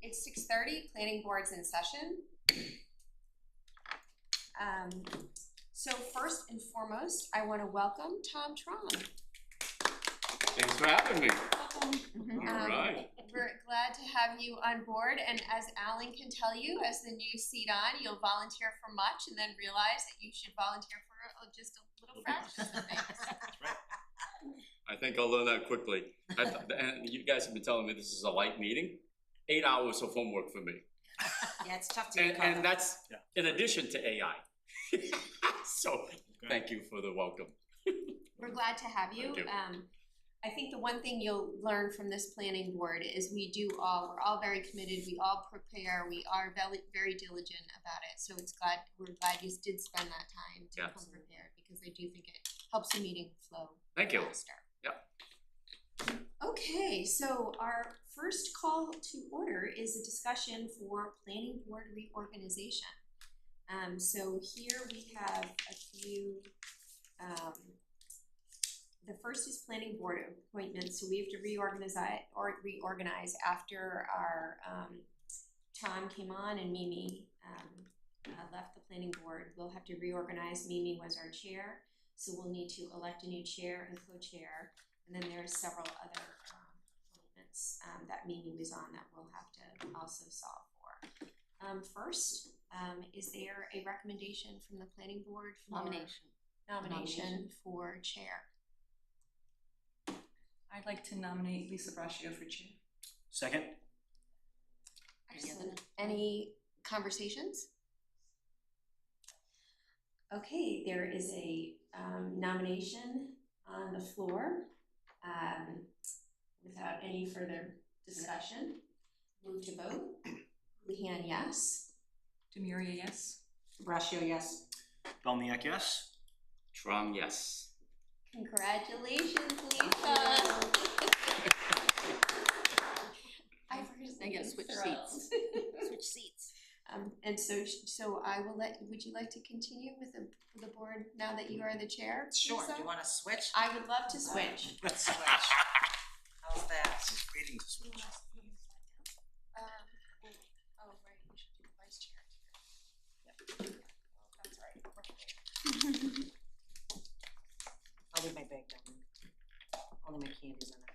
It's 6:30, planning board's in session. So first and foremost, I want to welcome Tom Tron. Thanks for having me. All right. We're glad to have you on board, and as Alan can tell you, as the new seat on, you'll volunteer for much and then realize that you should volunteer for just a little fraction of things. That's right. I think I'll learn that quickly. And you guys have been telling me this is a light meeting. 8 hours of homework for me. Yeah, it's tough to and that's in addition to AI. So thank you for the welcome. We're glad to have you. I think the one thing you'll learn from this planning board is we're all very committed, we all prepare, we are very diligent about it. So we're glad you did spend that time to come prepared, because I do think it helps the meeting flow faster. Yeah. Okay, so our first call to order is a discussion for planning board reorganization. So here we have a few, the first is planning board appointments. So we have to reorganize after our, Tom came on and Mimi left the planning board. We'll have to reorganize. Mimi was our chair, so we'll need to elect a new chair and co-chair. And then there are several other appointments that Mimi was on that we'll have to also solve for. First, is there a recommendation from the planning board for nomination for chair? I'd like to nominate Lisa Braccio for chair. Second. Excellent. Any conversations? Okay, there is a nomination on the floor. Without any further discussion, move to vote. Lehan, yes. Demiria, yes. Braccio, yes. Belniak, yes. Tron, yes. Congratulations, Lisa. I gotta switch seats. Switch seats. And so I will would you like to continue with the board now that you are the chair? Sure. Lisa? Do you want to switch? I would love to switch. Let's switch. How's that? Just waiting to switch. Oh, right, we should do the vice chair. Yep. That's right. I'll leave my bag down there. Only my candy's in it.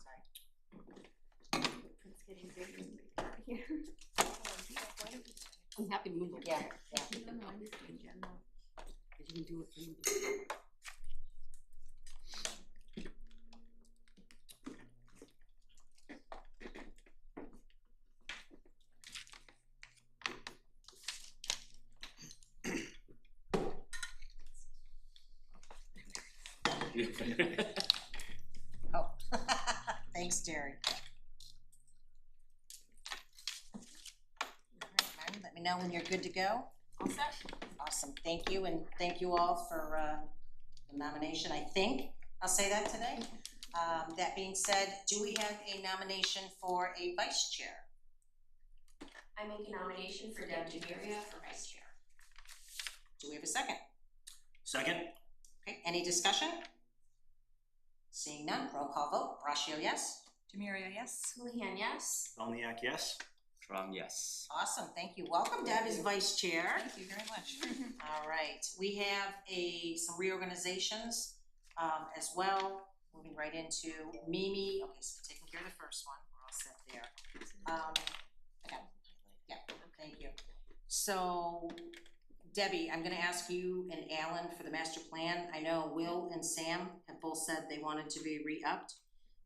Sorry. It's getting bigger and bigger here. I'm happy to move it. Yeah. No, I'm just in general. You can do it for me. Oh, thanks, Terry. All right, Myron, let me know when you're good to go. All set? Awesome, thank you, and thank you all for the nomination, I think. I'll say that today. That being said, do we have a nomination for a vice chair? I make a nomination for Deb Demiria for vice chair. Do we have a second? Second. Okay, any discussion? Seeing none, roll call vote. Braccio, yes. Demiria, yes. Lehan, yes. Belniak, yes. Tron, yes. Awesome, thank you. Welcome, Deb, as vice chair. Thank you very much. All right, we have some reorganizations as well. Moving right into Mimi. Okay, so taking care of the first one. We're all set there. Okay. Yeah, thank you. So, Debbie, I'm going to ask you and Alan for the master plan. I know Will and Sam have both said they wanted to be re-upped.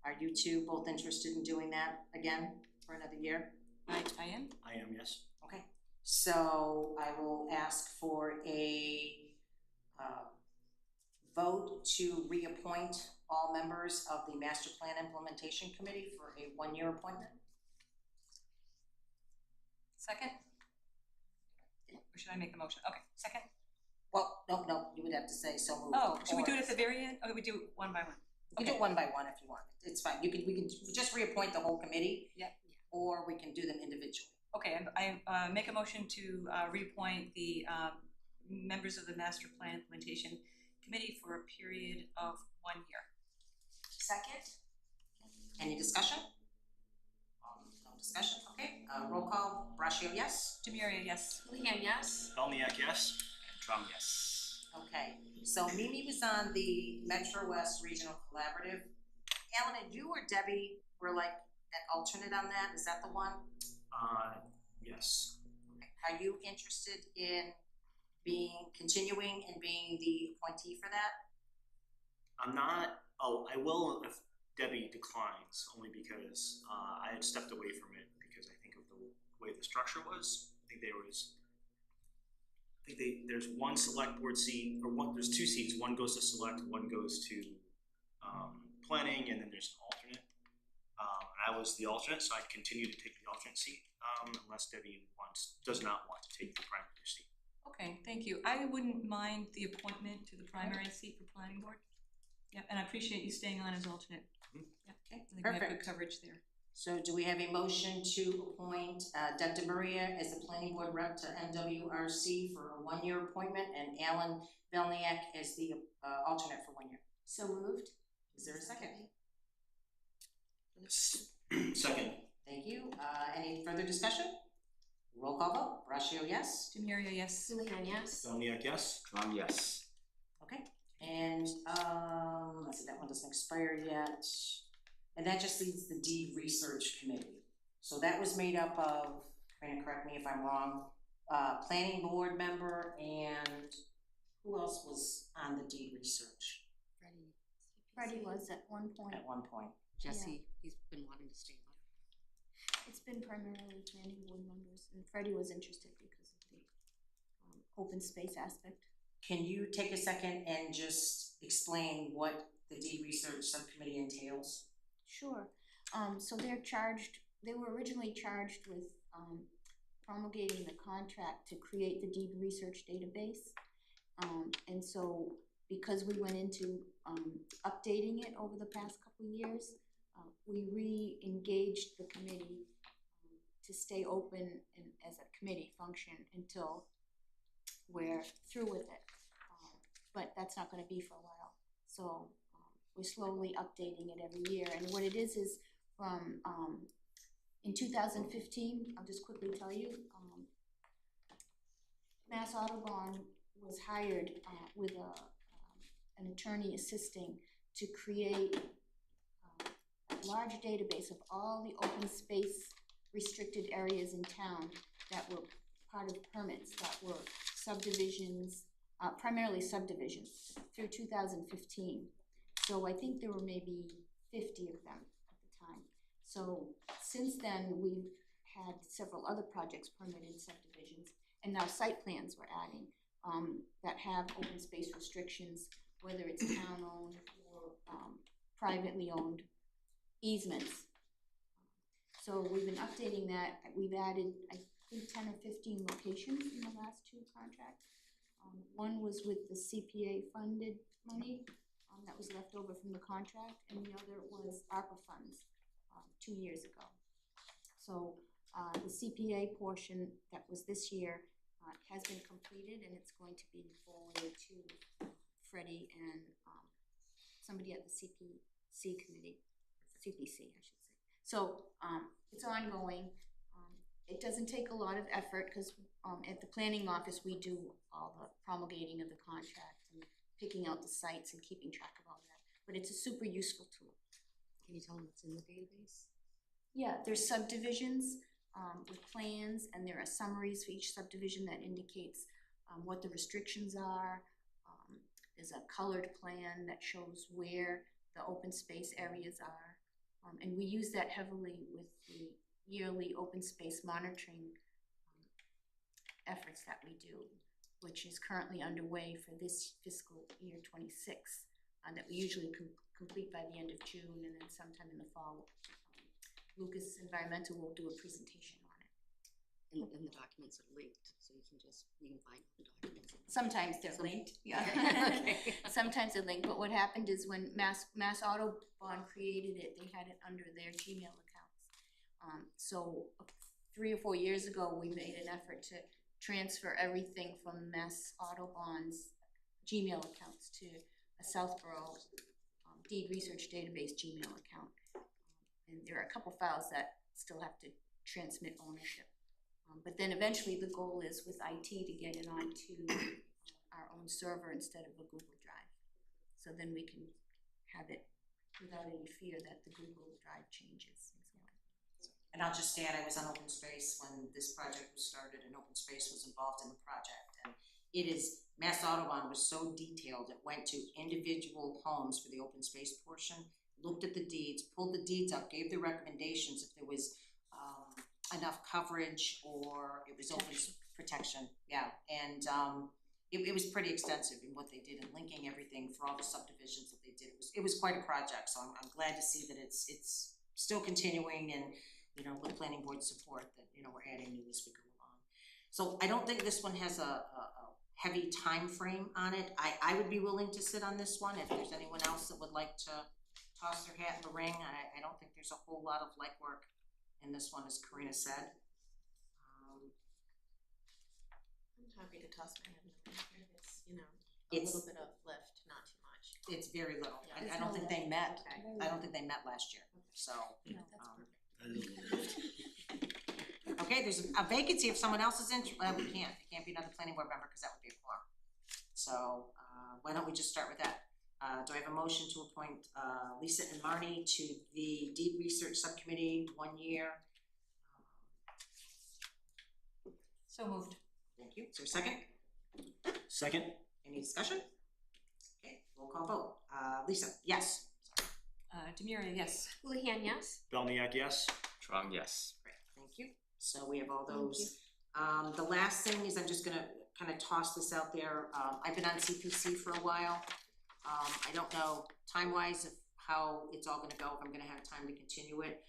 Are you two both interested in doing that again for another year? I am. I am, yes. Okay, so I will ask for a vote to reappoint all members of the Master Plan Implementation Committee for a one-year appointment. Second? Or should I make the motion? Okay, second? Well, no, you would have to say so moved. Oh, should we do it at the very end? Or we do it one by one? We can do it one by one if you want. It's fine. We can just reappoint the whole committee. Yeah. Or we can do them individually. Okay, I make a motion to reappoint the members of the Master Plan Implementation Committee for a period of 1 year. Second? Any discussion? No discussion, okay, roll call, Brashio, yes? Demiria, yes. Leanne, yes? Belniak, yes. And Trump, yes. Okay, so Mimi was on the Metro West Regional Collaborative. Alan, and you or Debbie were like an alternate on that, is that the one? Yes. Okay. Are you interested in continuing and being the appointee for that? I'm not, I will if Debbie declines, only because, I had stepped away from it because I think of the way the structure was. There's one select board seat, there's two seats, one goes to select, one goes to, planning, and then there's an alternate. And I was the alternate, so I'd continue to take the alternate seat, unless Debbie does not want to take the primary seat. Okay, thank you. I wouldn't mind the appointment to the primary seat for planning board. Yep, and I appreciate you staying on as alternate. Mhm. Yep, okay, I think we have good Perfect. coverage there. So do we have a motion to appoint Deb DeMaria as the planning board rep to MWRC for a 1-year appointment and Alan Belniak as the alternate for 1 year? So moved. Is there a second? Second. Thank you. Any further discussion? Roll call vote. Brashio, yes? Demiria, yes. Leanne, yes? Belniak, yes. Trump, yes. Okay. And let's see, that one doesn't expire yet. And that just leaves the deed research committee. So that was made up of, Brandon, correct me if I'm wrong, planning board member and who else was on the deed research Freddie was at one point. at one point? Jesse, he's been wanting to stay on. It's been primarily planning board members, and Freddie was interested because of the open space aspect. Can you take a second and just explain what the deed research subcommittee entails? Sure. So they were originally charged with promulgating the contract to create the deed research database. And so because we went into updating it over the past couple of years, we re-engaged the committee to stay open and as a committee function until we're through with it. But that's not gonna be for a while. So we're slowly updating it every year. And what it is from, in 2015, I'll just quickly tell you, Mass Audubon was hired with an attorney assisting to create a large database of all the open space restricted areas in town that were part of permits, that were subdivisions, primarily subdivisions, through 2015. So I think there were maybe 50 of them at the time. So since then, we've had several other projects permitted subdivisions, and now site plans we're adding that have open space restrictions, whether it's town-owned or privately owned easements. So we've been updating that. We've added, I think, 10 or 15 locations in the last 2 contracts. One was with the CPA funded money that was left over from the contract, and the other was ARPA funds 2 years ago. So the CPA portion that was this year has been completed, and it's going to be forwarded to Freddie and somebody at the CPC committee, CPC I should say. So it's ongoing. It doesn't take a lot of effort because at the planning office we do all the promulgating of the contract and picking out the sites and keeping track of all that. But it's a super useful tool. Can you tell them what's in the database? Yeah, there's subdivisions with plans, and there are summaries for each subdivision that indicates what the restrictions are. There's a colored plan that shows where the open space areas are. And we use that heavily with the yearly open space monitoring efforts that we do, which is currently underway for this fiscal year 26, that we usually complete by the end of June, and then sometime in the fall, Lucas Environmental will do a presentation on it. And the documents are linked, so you can find the documents. Sometimes they're linked, yeah. Okay. Sometimes they're linked, but what happened is when Mass Audubon created it, they had it under their Gmail accounts. So 3 or 4 years ago, we made an effort to transfer everything from Mass Audubon's Gmail accounts to a Southborough deed research database Gmail account. and there are a couple files that still have to transmit ownership. But then eventually the goal is with IT to get it onto our own server instead of a Google Drive. So then we can have it without any fear that the Google Drive changes and so on. And I'll just add, I was on Open Space when this project was started, and Open Space was involved in the project. And it is, Mass Audubon was so detailed, it went to individual homes for the open space portion, looked at the deeds, pulled the deeds up, gave the recommendations if there was enough coverage or it was open protection, yeah. And it was pretty extensive in what they did and linking everything for all the subdivisions that they did. It was quite a project, so I'm glad to see that it's still continuing, and you know, with planning board support, that you know, we're adding new as we go along. So I don't think this one has a heavy time frame on it. I would be willing to sit on this one if there's anyone else that would like to toss their hat in the ring. I don't think there's a whole lot of legwork in this one, as Karina said. I'm happy to toss my head in the ring. It's, you know, a It's- little bit of lift, not too much. It's very little. Yeah. I don't think they met. Okay. I don't think they met last year, so. No, that's um, perfect. Okay, there's a vacancy if someone else is we can't, it can't be another planning board member, because that would be a quorum. So, why don't we just start with that? Do I have a motion to appoint, Lisa and Marnie to the deed research subcommittee, 1 year? So moved. Thank you, is there a second? Second? Any discussion? Okay, roll call vote, Lisa, yes. Demiria, yes. Houlihan, yes? Belniak, yes? Trong, yes. Great, thank you. So we have all Thank those. The last thing is, I'm just gonna kind of toss this out there. I've been on CPC for a while. I don't know time-wise of how it's all gonna go, if I'm gonna have time to continue it.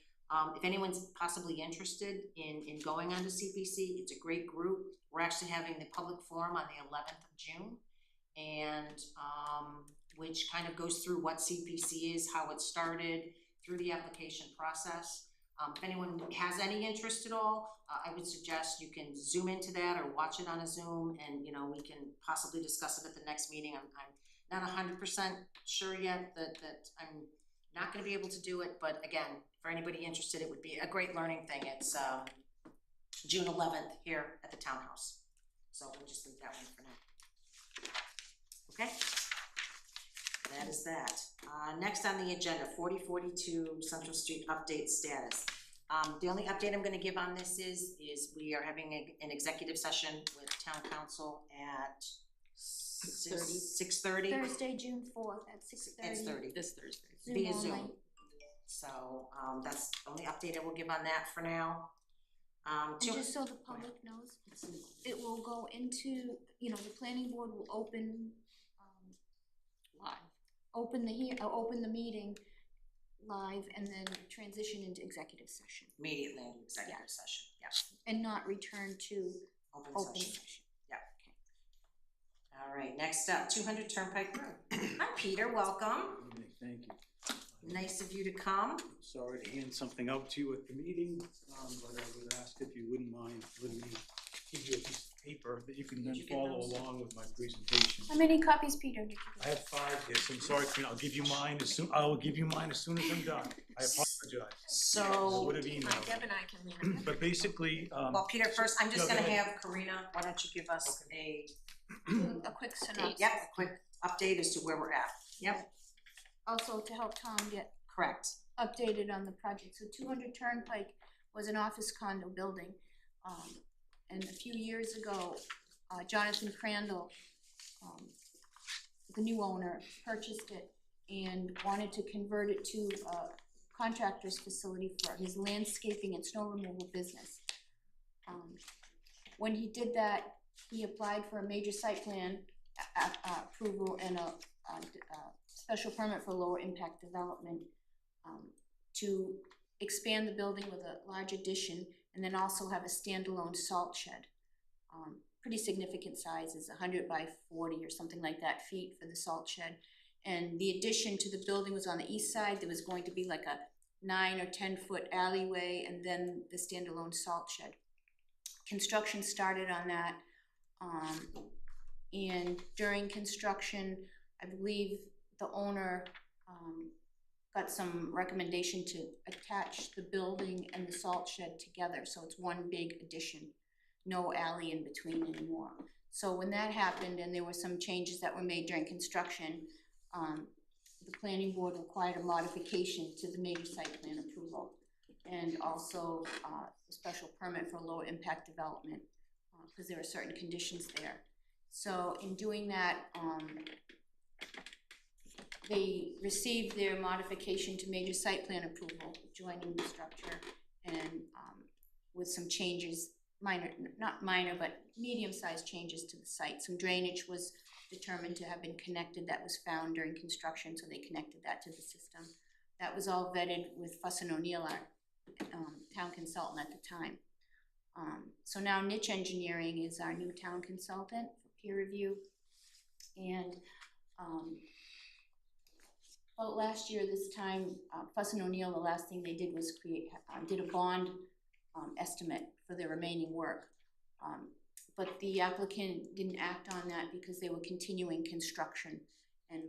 If anyone's possibly interested in going on to CPC, it's a great group. We're actually having the public forum on the 11th of June. And, which kind of goes through what CPC is, how it started, through the application process. If anyone has any interest at all, I would suggest you can zoom into that or watch it on a Zoom, and you know, we can possibly discuss it at the next meeting. I'm not 100% sure yet that I'm not gonna be able to do it, but again, for anybody interested, it would be a great learning thing. It's June 11th here at the townhouse. So we'll just leave that one for now. Okay? That is that. Next on the agenda, 4042 Central Street update status. The only update I'm gonna give on this is we are having an executive session with town council at 6:30. Thursday, June 4th at 6:30. It's 30. This Thursday. Zoom Via only. Zoom. So, that's the only update I will give on that for now. And just so the public knows, it will go into, you know, the planning board will open, open the meeting live and then transition into executive session Immediately into executive session, yeah, and not return to open open session. session. All right, next up, 200 Turnpike Road. Hi, Peter, welcome. Thank you. Nice of you to come. Sorry to hand something out to you at the meeting, but I would ask if you wouldn't mind letting me give you a piece of paper that you can then Did you get follow those? along with my presentation. How many copies, Peter, did you I have 5 here, so I'm sorry, Karina, I'll give you mine as soon as I'm done. I apologize. I So, would have emailed. Deb and I can lean on. But basically, well, Peter, first, I'm just No, go gonna ahead. have Karina, why don't you give us a quick synopsis? quick update as to where we're at. Yep, Also to help Tom get correct. updated on the project. So 200 Turnpike was an office condo building. And a few years ago, Jonathan Crandall, the new owner, purchased it and wanted to convert it to a contractor's facility for his landscaping and snow removal business. When he did that, he applied for a major site plan approval and a special permit for lower impact development to expand the building with a large addition and then also have a standalone salt shed. Pretty significant sizes, 100 by 40 or something like that feet for the salt shed. And the addition to the building was on the east side. There was going to be like a 9 or 10 foot alleyway and then the standalone salt shed. Construction started on that. And during construction, I believe the owner got some recommendation to attach the building and the salt shed together, so it's one big addition, no alley in between anymore. So when that happened and there were some changes that were made during construction, the planning board required a modification to the major site plan approval and also a special permit for low impact development, because there are certain conditions there. So in doing that, they received their modification to major site plan approval, joining the structure, and with some changes, minor, not minor, but medium-sized changes to the site. Some drainage was determined to have been connected that was found during construction, so they connected that to the system. That was all vetted with Fuss and O'Neill, our town consultant at the time. So now Niche Engineering is our new town consultant for peer review. And well, last year this time, Fuss and O'Neill, the last thing they did was did a bond estimate for their remaining work. But the applicant didn't act on that because they were continuing construction and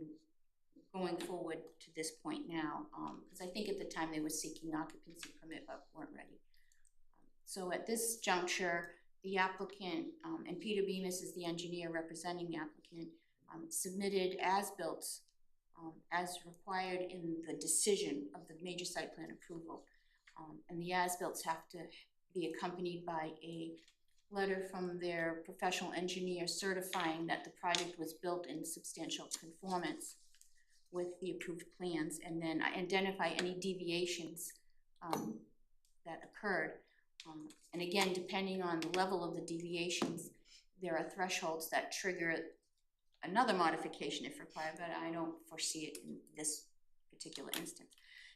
going forward to this point now. Because I think at the time they were seeking occupancy permit but weren't ready. So at this juncture, the applicant, and Peter Bemis is the engineer representing the applicant, submitted as-built as required in the decision of the major site plan approval. And the as-built have to be accompanied by a letter from their professional engineer certifying that the project was built in substantial conformance with the approved plans, and then identify any deviations that occurred. And again, depending on the level of the deviations, there are thresholds that trigger another modification if required, but I don't foresee it in this particular instance.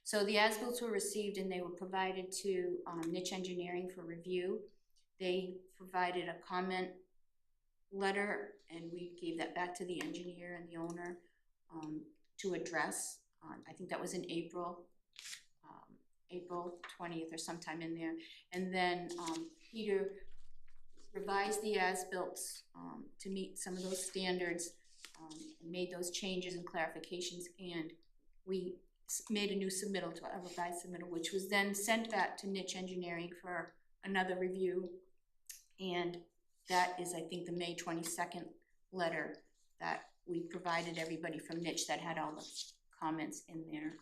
So the as-built were received and they were provided to Niche Engineering for review. They provided a comment letter and we gave that back to the engineer and the owner to address. I think that was in April 20th or sometime in there. And then Peter revised the as-built to meet some of those standards, and made those changes and clarifications, and we made a new submittal, to a revised submittal, which was then sent back to Niche Engineering for another review. And that is, I think, the May 22nd letter that we provided everybody from Niche that had all the comments in there.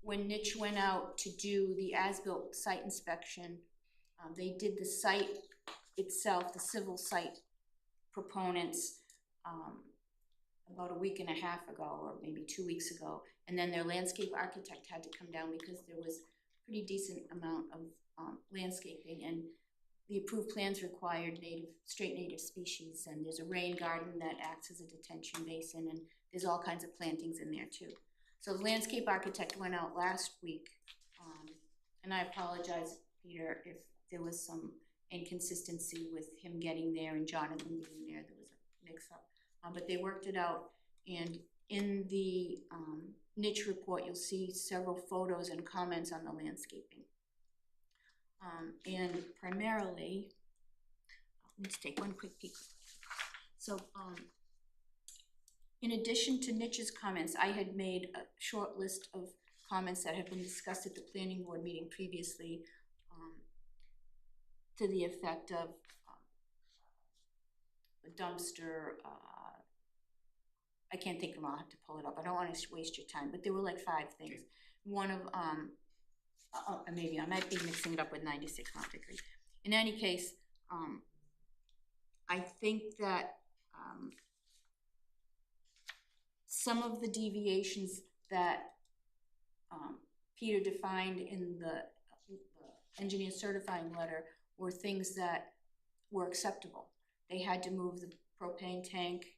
When Niche went out to do the as-built site inspection, they did the site itself, the civil site proponents, about a week and a half ago, or maybe 2 weeks ago, and then their landscape architect had to come down because there was a pretty decent amount of landscaping, and the approved plans required straight native species, and there's a rain garden that acts as a detention basin, and there's all kinds of plantings in there too. So the landscape architect went out last week, and I apologize, Peter, if there was some inconsistency with him getting there and Jonathan being there. There was a mix-up, but they worked it out. And in the Niche report, you'll see several photos and comments on the landscaping. And primarily, let's take one quick peek. So, in addition to Niche's comments, I had made a short list of comments that had been discussed at the planning board meeting previously, to the effect of a dumpster, I can't think of them, I'll have to pull it up. I don't want to waste your time, but there were like 5 things. Okay. One of, maybe I might be mixing it up with 96 Mountain Creek. In any case, I think that some of the deviations that Peter defined in the engineer certifying letter were things that were acceptable. They had to move the propane tank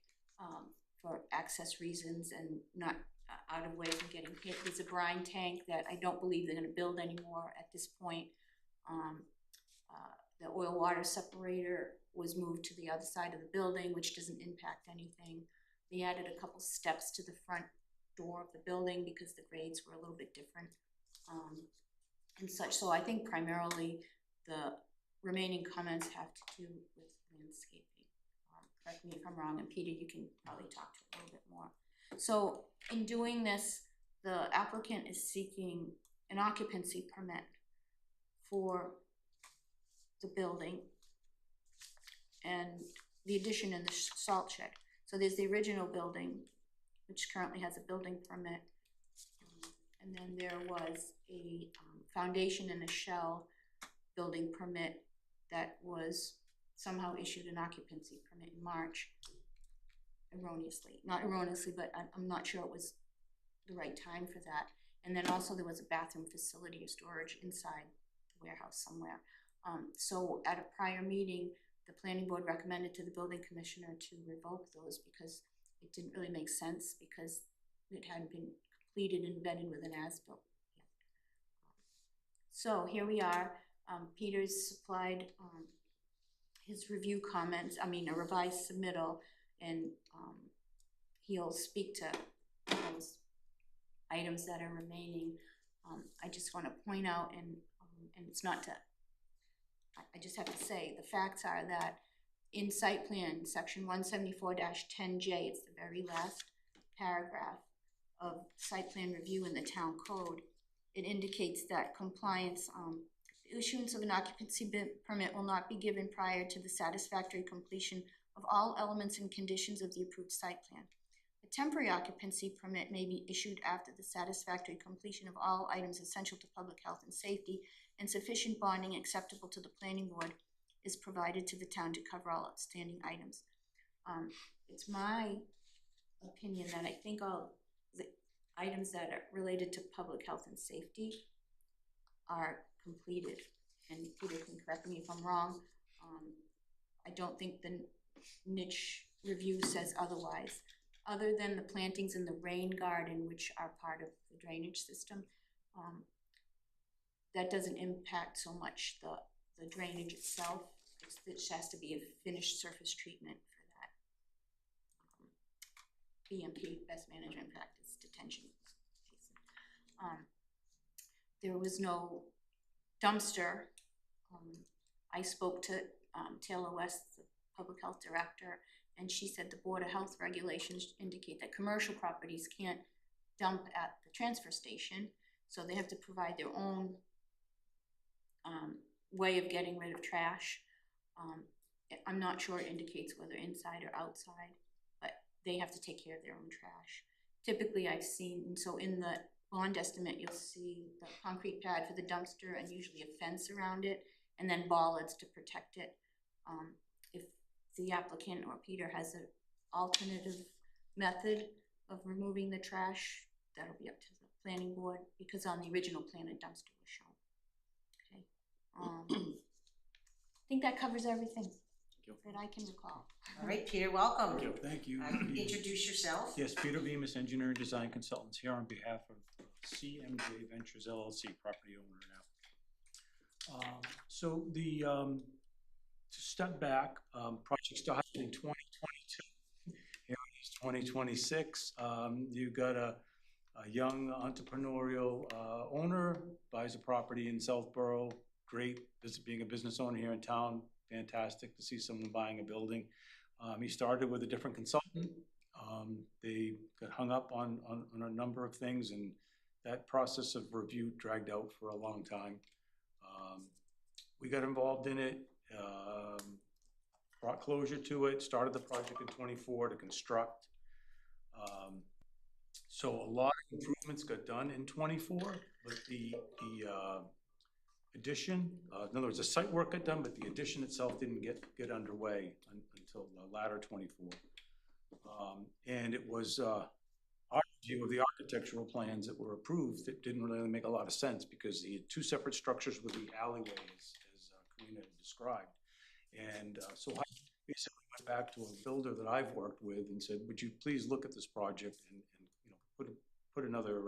for access reasons and not out of way from getting hit. There's a brine tank that I don't believe they're gonna build anymore at this point. The oil water separator was moved to the other side of the building, which doesn't impact anything. They added a couple steps to the front door of the building because the grades were a little bit different, and such. So I think primarily the remaining comments have to do with landscaping. Correct me if I'm wrong, and Peter, you can probably talk to it a little bit more. So In doing this, the applicant is seeking an occupancy permit for the building and the addition and the salt shed. So there's the original building, which currently has a building permit. And then there was a foundation and a shell building permit that was somehow issued an occupancy permit in March. Erroneously, not erroneously, but I'm not sure it was the right time for that. And then also there was a bathroom facility or storage inside the warehouse somewhere. So at a prior meeting, the planning board recommended to the building commissioner to revoke those because it didn't really make sense because it hadn't been completed and vetted with an as-built. So here we are. Peter's supplied his review comments, a revised submittal, and he'll speak to those items that are remaining. I just want to point out, and it's not to, I just have to say, the facts are that in site plan, section 174-10J, it's the very last paragraph of site plan review in the town code. It indicates that compliance, the issuance of an occupancy permit will not be given prior to the satisfactory completion of all elements and conditions of the approved site plan. A temporary occupancy permit may be issued after the satisfactory completion of all items essential to public health and safety, and sufficient bonding acceptable to the planning board is provided to the town to cover all outstanding items. It's my opinion that I think all the items that are related to public health and safety are completed, and Peter can correct me if I'm wrong. I don't think the niche review says otherwise. Other than the plantings in the rain garden, which are part of the drainage system, that doesn't impact so much the drainage itself. It has to be a finished surface treatment for that BMP, best management practice, detention. There was no dumpster. I spoke to Taylor West, the public health director, and she said the Board of Health regulations indicate that commercial properties can't dump at the transfer station, so they have to provide their own way of getting rid of trash. I'm not sure it indicates whether inside or outside, but they have to take care of their own trash. Typically I've seen, so in the bond estimate, you'll see the concrete pad for the dumpster and usually a fence around it, and then bollards to protect it. If the applicant or Peter has an alternative method of removing the trash, that'll be up to the planning board, because on the original plan a dumpster was shown. Okay. I think that covers everything that I can recall. All right, Peter, welcome. Thank you. Introduce yourself. Yes, Peter Bemis, Engineering Design Consultants, here on behalf of CMJ Ventures LLC, property owner now. So the, to step back, project started in 2022, here it is 2026. You've got a young entrepreneurial owner, buys a property in Southborough. Great, being a business owner here in town, fantastic to see someone buying a building. He started with a different consultant. They got hung up on a number of things, and that process of review dragged out for a long time. We got involved in it, brought closure to it, started the project in 24 to construct. So a lot of improvements got done in 24, but the addition, in other words, the site work got done, but the addition itself didn't get underway until the latter 24. And it was our view of the architectural plans that were approved that didn't really make a lot of sense, because he had two separate structures with the alleyway, as Karina had described. And so I basically went back to a builder that I've worked with and said, would you please look at this project and put another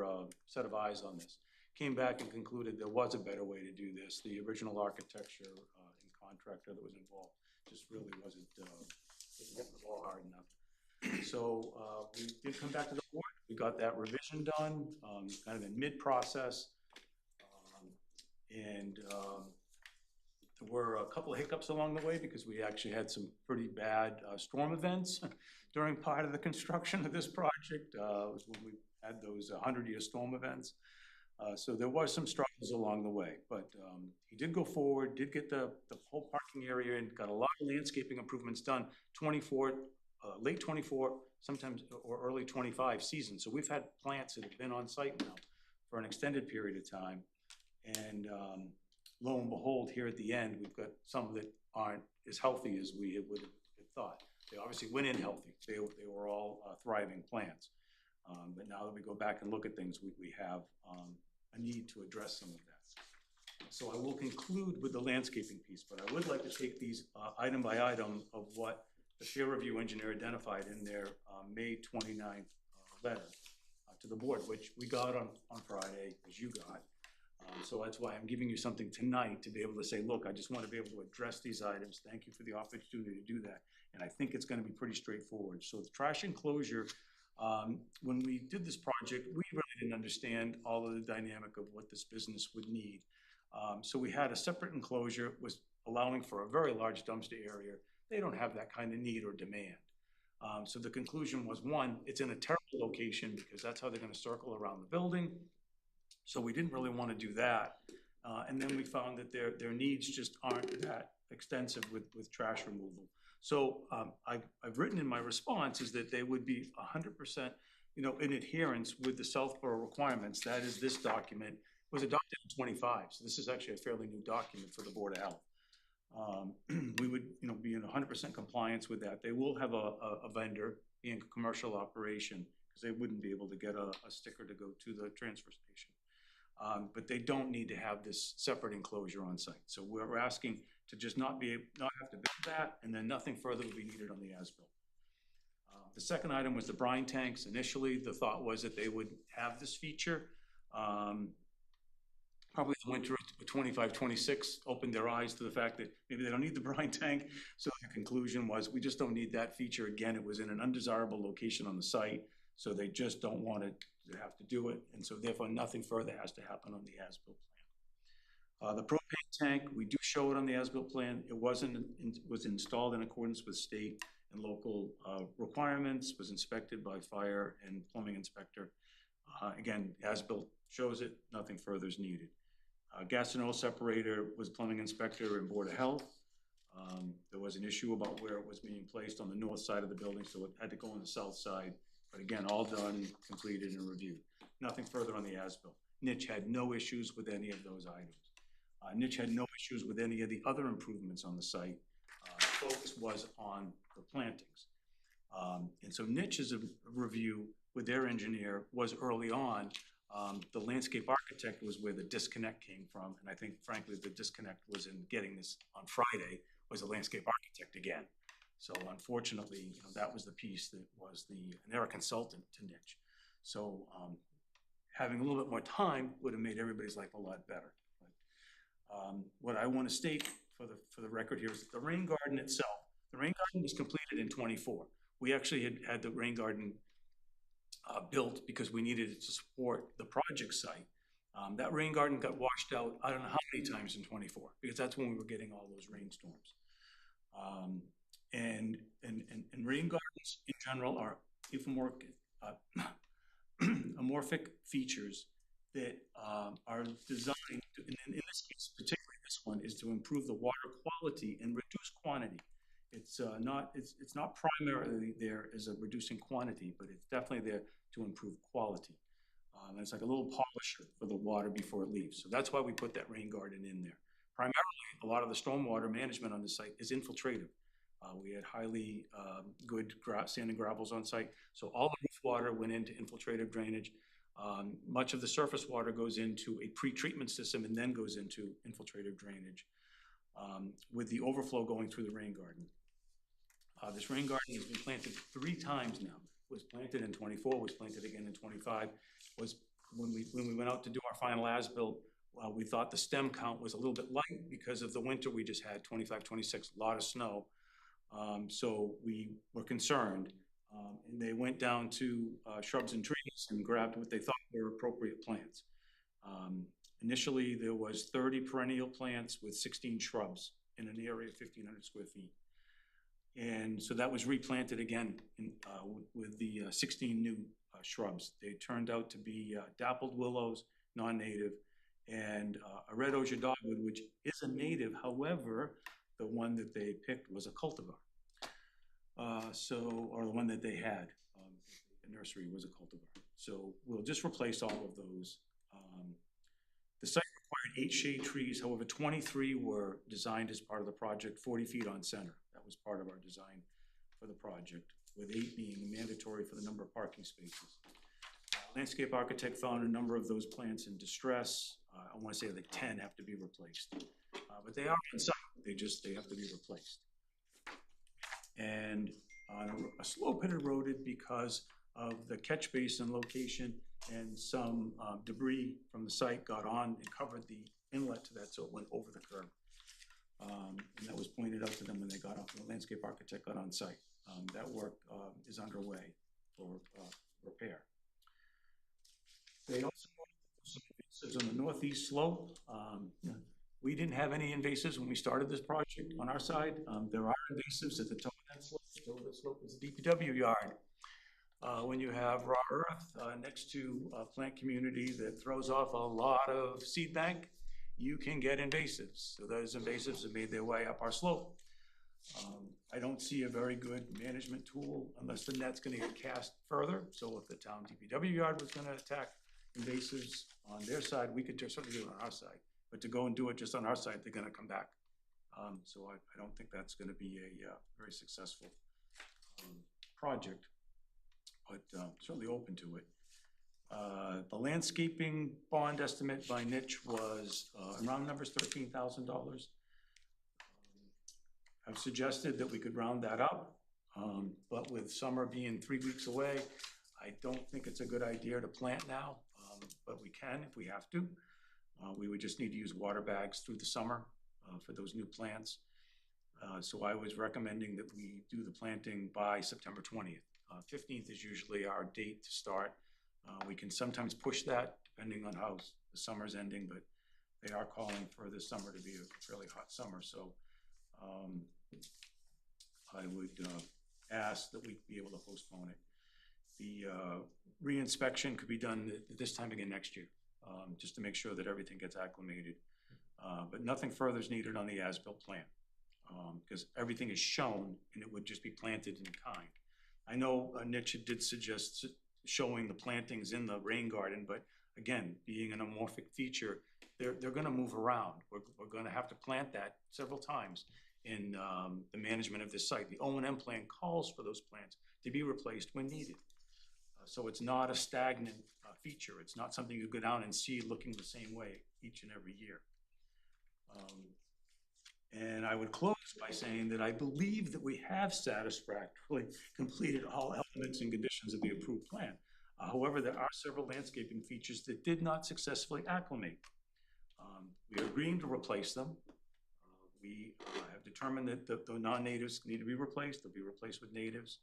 set of eyes on this. Came back and concluded there was a better way to do this. The original architecture and contractor that was involved just really wasn't hitting the ball hard enough. So we did come back to the board. We got that revision done, kind of in mid-process. And there were a couple of hiccups along the way, because we actually had some pretty bad storm events during part of the construction of this project. It was when we had those 100-year storm events. So there was some struggles along the way, but he did go forward, did get the whole parking area and got a lot of landscaping improvements done, late 24, sometimes, or early 25 season. So we've had plants that have been on site now for an extended period of time. And lo and behold, here at the end, we've got some that aren't as healthy as we would have thought. They obviously went in healthy. They were all thriving plants. But now that we go back and look at things, we have a need to address some of that. So I will conclude with the landscaping piece, but I would like to take these item by item of what the peer review engineer identified in their May 29th letter to the board, which we got on Friday, as you got. So that's why I'm giving you something tonight to be able to say, look, I just want to be able to address these items. Thank you for the opportunity to do that. And I think it's going to be pretty straightforward. So the trash enclosure, when we did this project, we really didn't understand all of the dynamic of what this business would need. So we had a separate enclosure, was allowing for a very large dumpster area. They don't have that kind of need or demand. So the conclusion was, one, it's in a terrible location because that's how they're going to circle around the building. So we didn't really want to do that. And then we found that their needs just aren't that extensive with trash removal. So I've written in my response is that they would be 100%, in adherence with the Southborough requirements. That is, this document was adopted in 25. So this is actually a fairly new document for the Board of Health. We would, be in 100% compliance with that. They will have a vendor being a commercial operation because they wouldn't be able to get a sticker to go to the transfer station. But they don't need to have this separate enclosure on site. So we're asking to just not have to build that, and then nothing further will be needed on the as-built. The second item was the brine tanks. Initially, the thought was that they would have this feature. Probably the winter of 25, 26 opened their eyes to the fact that maybe they don't need the brine tank. So the conclusion was, we just don't need that feature. Again, it was in an undesirable location on the site, so they just don't want to have to do it. And so therefore, nothing further has to happen on the as-built plan. The propane tank, we do show it on the as-built plan. It was installed in accordance with state and local requirements, was inspected by fire and plumbing inspector. Again, as-built shows it, nothing further is needed. Gas and oil separator was plumbing inspector and Board of Health. There was an issue about where it was being placed on the north side of the building, so it had to go on the south side. But again, all done, completed, and reviewed. Nothing further on the as-built. Niche had no issues with any of those items. Niche had no issues with any of the other improvements on the site. Focus was on the plantings. And so Niche's review with their engineer was early on. The landscape architect was where the disconnect came from. And I think, frankly, the disconnect was in getting this on Friday, was the landscape architect again. So unfortunately, that was the piece that was and they're a consultant to Niche. So having a little bit more time would have made everybody's life a lot better. But, what I want to state for the record here is that the rain garden itself, the rain garden was completed in 24. We actually had the rain garden built because we needed it to support the project site. That rain garden got washed out, I don't know how many times in 24, because that's when we were getting all those rainstorms. And rain gardens in general are amorphic features that are designed to, in this case, particularly this one, is to improve the water quality and reduce quantity. It's not primarily there as a reducing quantity, but it's definitely there to improve quality. And it's like a little polisher for the water before it leaves. So that's why we put that rain garden in there. Primarily, a lot of the stormwater management on the site is infiltrative. We had highly good sand and gravels on site. So all the roof water went into infiltrative drainage. Much of the surface water goes into a pre-treatment system and then goes into infiltrative drainage, with the overflow going through the rain garden. This rain garden has been planted 3 times now. It was planted in 24, was planted again in 25. Was when we went out to do our final as-built, we thought the stem count was a little bit light because of the winter we just had, 25, 26, a lot of snow. So we were concerned, and they went down to shrubs and trees and grabbed what they thought were appropriate plants. Initially, there was 30 perennial plants with 16 shrubs in an area of 1,500 square feet. And so that was replanted again with the 16 new shrubs. They turned out to be dappled willows, non-native, and a red osier dogwood, which is a native. However, the one that they picked was a cultivar. Or the one that they had, the nursery was a cultivar. So we'll just replace all of those. The site required 8 shade trees, however, 23 were designed as part of the project, 40 feet on center. That was part of our design for the project, with 8 being mandatory for the number of parking spaces. Landscape architect found a number of those plants in distress. I want to say like 10 have to be replaced. But they are on site, they have to be replaced. And a slope had eroded because of the catch basin location, and some debris from the site got on and covered the inlet to that, so it went over the curb. And that was pointed out to them when they got off, the landscape architect got on site. That work is underway for repair. They also noted some invasives on the northeast slope. We didn't have any invasives when we started this project on our side. There are invasives at the top of that slope. So the slope is a DPW yard. When you have raw earth next to a plant community that throws off a lot of seed bank, you can get invasives. So those invasives have made their way up our slope. I don't see a very good management tool unless the net's gonna get cast further. So if the town DPW yard was gonna attack invasives on their side, we could just certainly do it on our side. But to go and do it just on our side, they're gonna come back. So I don't think that's gonna be a very successful project, but certainly open to it. The landscaping bond estimate by niche was, around numbers, $13,000. I've suggested that we could round that up, but with summer being 3 weeks away, I don't think it's a good idea to plant now, but we can if we have to. We would just need to use water bags through the summer for those new plants. So I was recommending that we do the planting by September 20th. 15th is usually our date to start. We can sometimes push that depending on how the summer's ending, but they are calling for this summer to be a fairly hot summer. So I would ask that we be able to postpone it. The re-inspection could be done this time again next year, just to make sure that everything gets acclimated. But nothing further is needed on the as-built plan, because everything is shown and it would just be planted in kind. I know Niche did suggest showing the plantings in the rain garden, but again, being an amorphic feature, they're gonna move around. We're gonna have to plant that several times in the management of this site. The O&M plan calls for those plants to be replaced when needed. So it's not a stagnant feature. It's not something you go down and see looking the same way each and every year. And I would close by saying that I believe that we have satisfactorily completed all elements and conditions of the approved plan. However, there are several landscaping features that did not successfully acclimate. We are agreeing to replace them. We have determined that the non-natives need to be replaced. They'll be replaced with natives.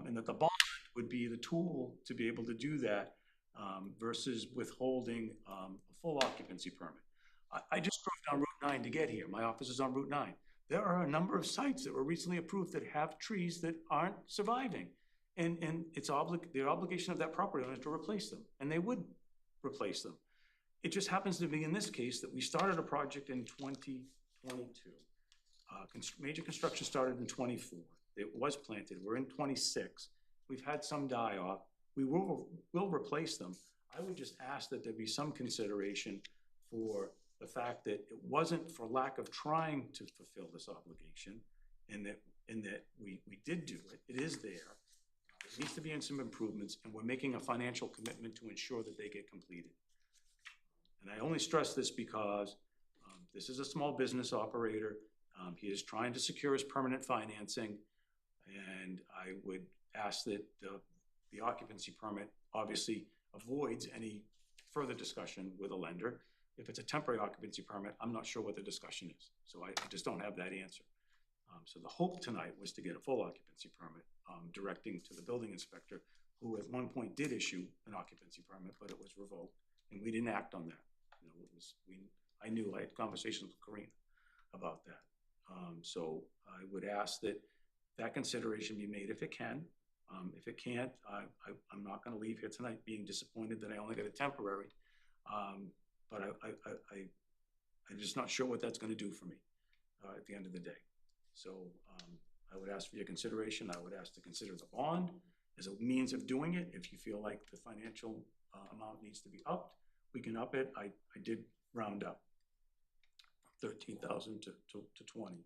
And that the bond would be the tool to be able to do that versus withholding a full occupancy permit. I just drove down Route 9 to get here. My office is on Route 9. There are a number of sites that were recently approved that have trees that aren't surviving. And it's the obligation of that property owner to replace them, and they would replace them. It just happens to be in this case that we started a project in 2022. Major construction started in 24. It was planted. We're in 26. We've had some die off. We will replace them. I would just ask that there be some consideration for the fact that it wasn't for lack of trying to fulfill this obligation, and that we did do it. It is there. It needs to be in some improvements, and we're making a financial commitment to ensure that they get completed. And I only stress this because this is a small business operator. He is trying to secure his permanent financing, and I would ask that the occupancy permit obviously avoids any further discussion with a lender. If it's a temporary occupancy permit, I'm not sure what the discussion is. So I just don't have that answer. So the hope tonight was to get a full occupancy permit, directing to the building inspector, who at one point did issue an occupancy permit, but it was revoked, and we didn't act on that. You know, I knew, I had conversations with Karina about that. So I would ask that consideration be made if it can, If it can't, I'm not gonna leave here tonight being disappointed that I only got a temporary. But I'm just not sure what that's gonna do for me, at the end of the day. So, I would ask for your consideration. I would ask to consider the bond as a means of doing it. If you feel like the financial, amount needs to be upped, we can up it. I did round up 13,000 to 20.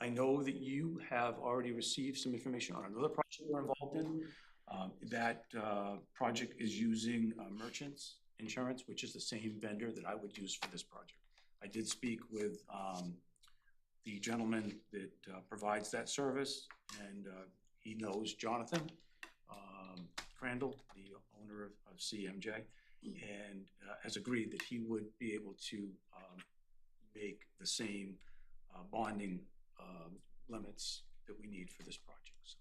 I know that you have already received some information on another project we're involved in. That project is using merchants insurance, which is the same vendor that I would use for this project. I did speak with the gentleman that provides that service, and he knows Jonathan Crandall, the owner of CMJ, and has agreed that he would be able to make the same bonding limits that we need for this project. So,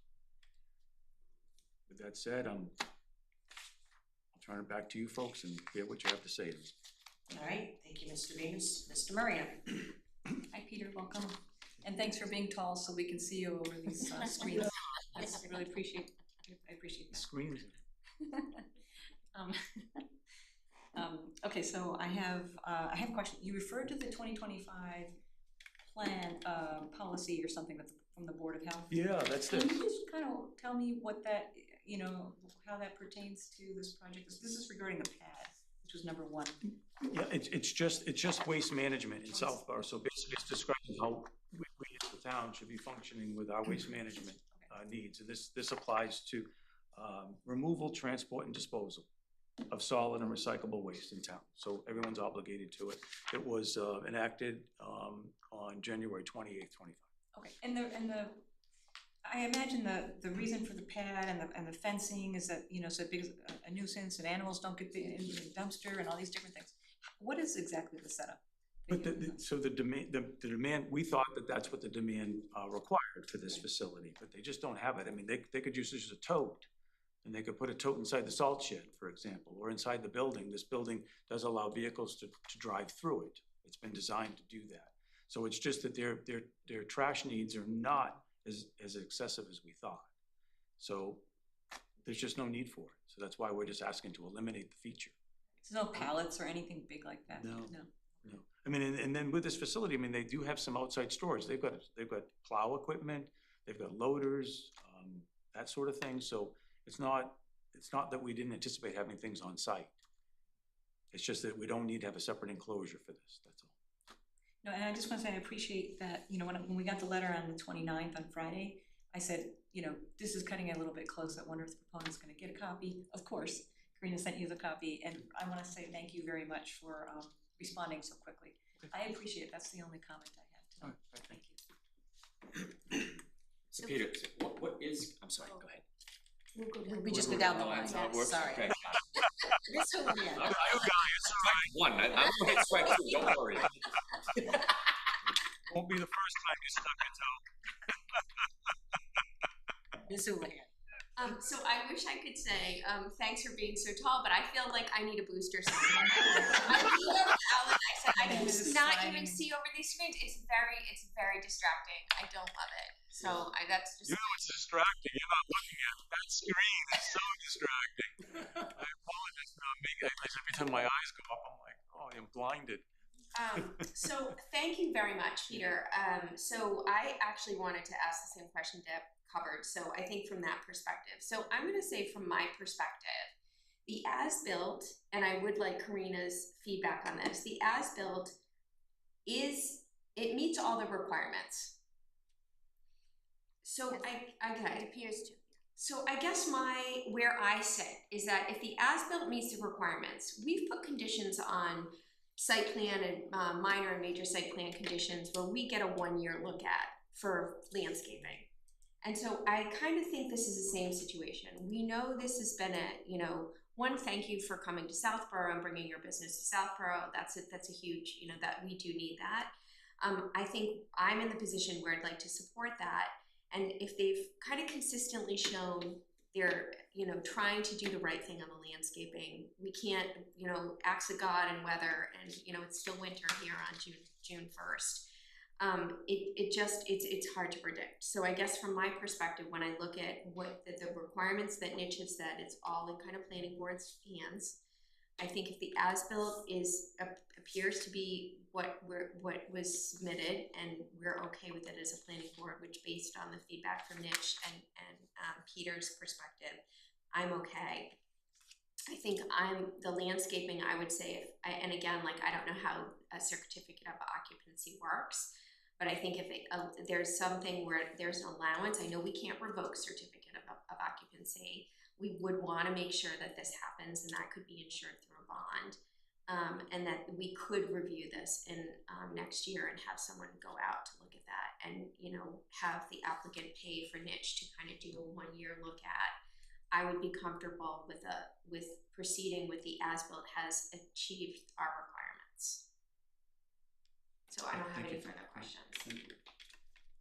with that said, I'll turn it back to you folks and hear what you have to say. All right, thank you, Mr. Venus. Mr. Murray. Hi, Peter, welcome. And thanks for being tall so we can see you over these screens. I really appreciate that. Screens. Okay, so I have a question. You referred to the 2025 plan, policy or something from the Board of Health. Yeah, that's Can it. you just kind of tell me what that, how that pertains to this project? This is regarding the pad, which was number 1. Yeah, it's just waste management in Southborough. So basically it's describing how we as the town should be functioning with our waste management needs. And this applies to removal, transport, and disposal of solid and recyclable waste in town. So everyone's obligated to it. It was enacted on January 28th, 25. Okay, and I imagine the reason for the pad and the fencing is that, so because a nuisance and animals don't get in the dumpster and all these different things. What is exactly the setup? But the demand, we thought that that's what the demand required for this facility, but they just don't have it. I mean, they could use this as a tote, and they could put a tote inside the salt shed, for example, or inside the building. This building does allow vehicles to drive through it. It's been designed to do that. So it's just that their trash needs are not as excessive as we thought. So there's just no need for it. So that's why we're just asking to eliminate the feature. There's no pallets or anything big like that? No. I mean, and then with this facility, I mean, they do have some outside storage. They've got plow equipment, they've got loaders, that sort of thing. So it's not that we didn't anticipate having things on site. It's just that we don't need to have a separate enclosure for this, that's all. No, and I just want to say I appreciate that, when we got the letter on the 29th on Friday, I said, this is cutting it a little bit close. I wonder if the proponent's going to get a copy. Of course, Karina sent you the copy, and I want to say thank you very much for responding so quickly. I appreciate it. That's the only comment I have tonight. Thank you. So Peter, what is, I'm sorry, go ahead. We'll go down. We just go down the line. That's how it works? Sorry. Okay. This one, yeah. Strike 1, I'm gonna hit strike 2, don't worry. Won't be the first time you stuck it out. Ms. Houlihan. So I wish I could say, thanks for being so tall, but I feel like I need a booster somewhere. I looked at Alan, I said, I can not even see over these screens. It's very distracting. I don't love it. So that's just. It's distracting. You're not looking at that screen. It's so distracting. I apologize for not making it. Every time my eyes go up, I'm like, oh, I'm blinded. So thank you very much, Peter. So I actually wanted to ask the same question Deb covered. So I think from that perspective. So I'm going to say from my perspective, the as-built, and I would like Karina's feedback on this, the as-built it meets all the requirements. So It appears to. So I guess where I sit is that if the as-built meets the requirements, we've put conditions on site plan and minor and major site plan conditions where we get a 1-year look at for landscaping. And so I kind of think this is the same situation. We know this has been one, thank you for coming to Southborough and bringing your business to Southborough. That's a huge, that we do need that. I think I'm in the position where I'd like to support that. And if they've kind of consistently shown they're, trying to do the right thing on the landscaping, we can't, acts of God and weather, and, it's still winter here on June 1st. it's hard to predict. So I guess from my perspective, when I look at what the requirements that Niche have said, it's all in kind of planning board's hands. I think if the as-built appears to be what was submitted, and we're okay with it as a planning board, which based on the feedback from Niche and Peter's perspective, I'm okay. I think the landscaping, I would say, and again, like, I don't know how a certificate of occupancy works, but I think if there's something where there's an allowance, I know we can't revoke certificate of occupancy. We would want to make sure that this happens, and that could be insured through a bond, and that we could review this in next year and have someone go out to look at that, and have the applicant pay for Niche to kind of do a 1-year look at. I would be comfortable with proceeding with the as-built has achieved our requirements. So I don't have any further questions.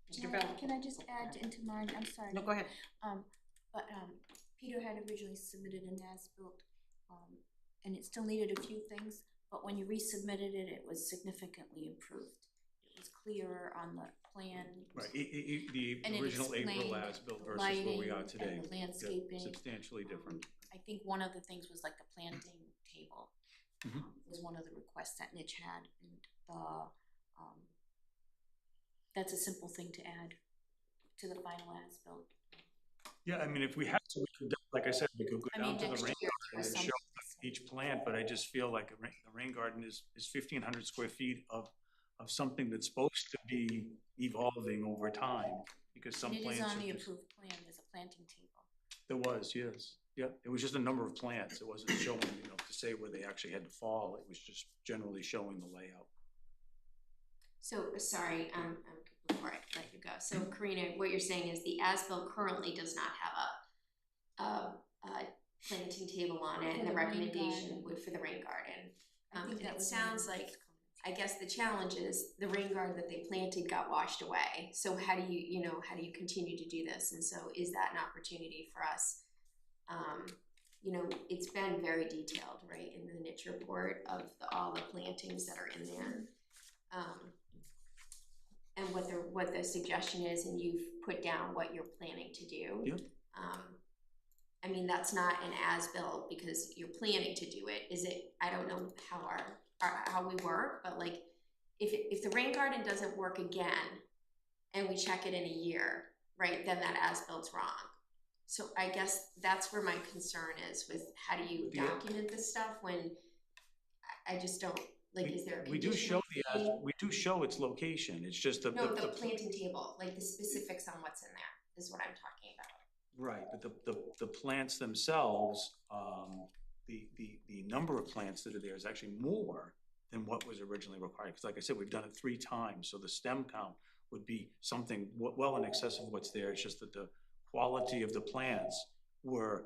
Mr. Bell? Can I just add into mine? I'm sorry. No, go ahead. But Peter had originally submitted an as-built, and it still needed a few things, but when you resubmitted it, it was significantly improved. It was clearer on the plan. Right, the And it original April explained as-built the versus where we are lighting today. and the landscaping. Substantially different. I think one of the things was like the planting table, Mhm. was one of the requests that Niche had, and that's a simple thing to add to the final as-built. Yeah, I mean, if we had to, we could, like I said, we could go I down mean, to the next rain year garden or and something. show each plant, but I just feel like the rain garden is 1,500 square feet of something that's supposed to be evolving over time, because some And it plants is are on the just. approved plan, there's a planting table. There was, yes, yeah, it was just a number of plants, it wasn't showing, to say where they actually had to fall, it was just generally showing the layout. So, sorry, before I let you go. So, Karina, what you're saying is the as-built currently does not have a planting table on it, For and the the rain recommendation garden. would for the rain garden. I think And that it was sounds like, I guess the challenge is the rain garden that they planted got washed away. So how do you continue to do this? And so is that an opportunity for us? It's been very detailed, right, in the Niche report of all the plantings that are in there. And what the suggestion is, and you've put down what you're planning to do. Yeah. I mean, that's not an as-built because you're planning to do it. Is it? I don't know how we work, but like, if the rain garden doesn't work again, and we check it in a year, right, then that as-bilt's wrong. So I guess that's where my concern is with how do you document this stuff when I just don't. Like, is there a We do conditional show fee? we do show its location, it's just the Planting table, like the specifics on what's in there is what I'm talking about. right, but the plants themselves, the number of plants that are there is actually more than what was originally required, because like I said, we've done it 3 times, so the stem count would be something well in excess of what's there, it's just that the quality of the plants were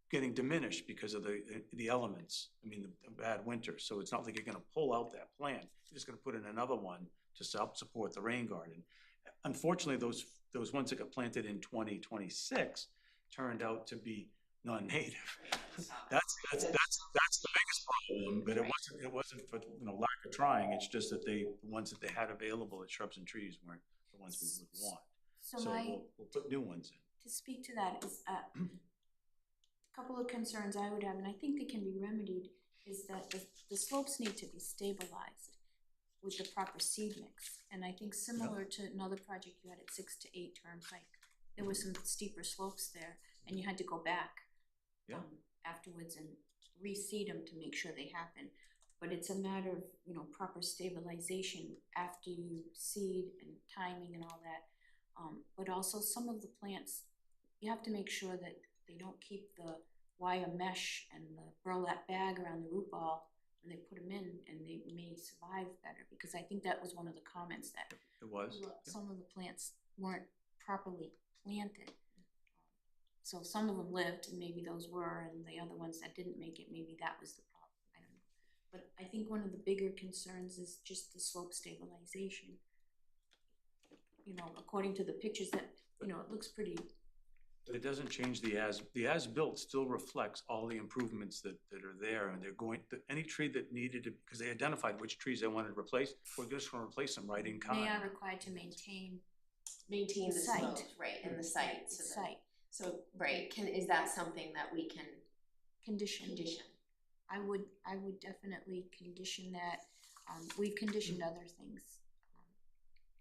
getting diminished because of the elements, I mean, the bad winter, so it's not like you're gonna pull out that plant, you're just gonna put in another one to help support the rain garden. Unfortunately, those ones that got planted in 2026 turned out to be non-native. That's the biggest problem, but it wasn't for lack of trying, it's just that the ones that they had available at Shrubs and Trees weren't the ones we would want. So So we'll put new ones in. to speak to that is a couple of concerns I would have, and I think they can be remedied, is that the slopes need to be stabilized with the proper seed mix. And I think similar to another project you had at 6 to 8 Turnpike, there were some steeper slopes there, and you had to go back afterwards and reseed them to make sure they happen. But it's a matter of proper stabilization after you seed and timing and all that. But also some of the plants, you have to make sure that they don't keep the wire mesh and the burlap bag around the root ball when they put them in, and they may survive better, because I think that was one of the comments that It was. some of the plants weren't properly planted. So some of them lived, and maybe those were, and the other ones that didn't make it, maybe that was the problem, I don't know. But I think one of the bigger concerns is just the slope stabilization. According to the pictures that, it looks pretty But it doesn't change the as-built still reflects all the improvements that are there, and they're going, any tree that needed to, because they identified which trees they wanted to replace, we're just gonna replace them right in kind. They are required to maintain Maintain the The site. slopes, right, and the site, the so that, site so, right, is that something that we can condition. condition? I would definitely condition that. We've conditioned other things,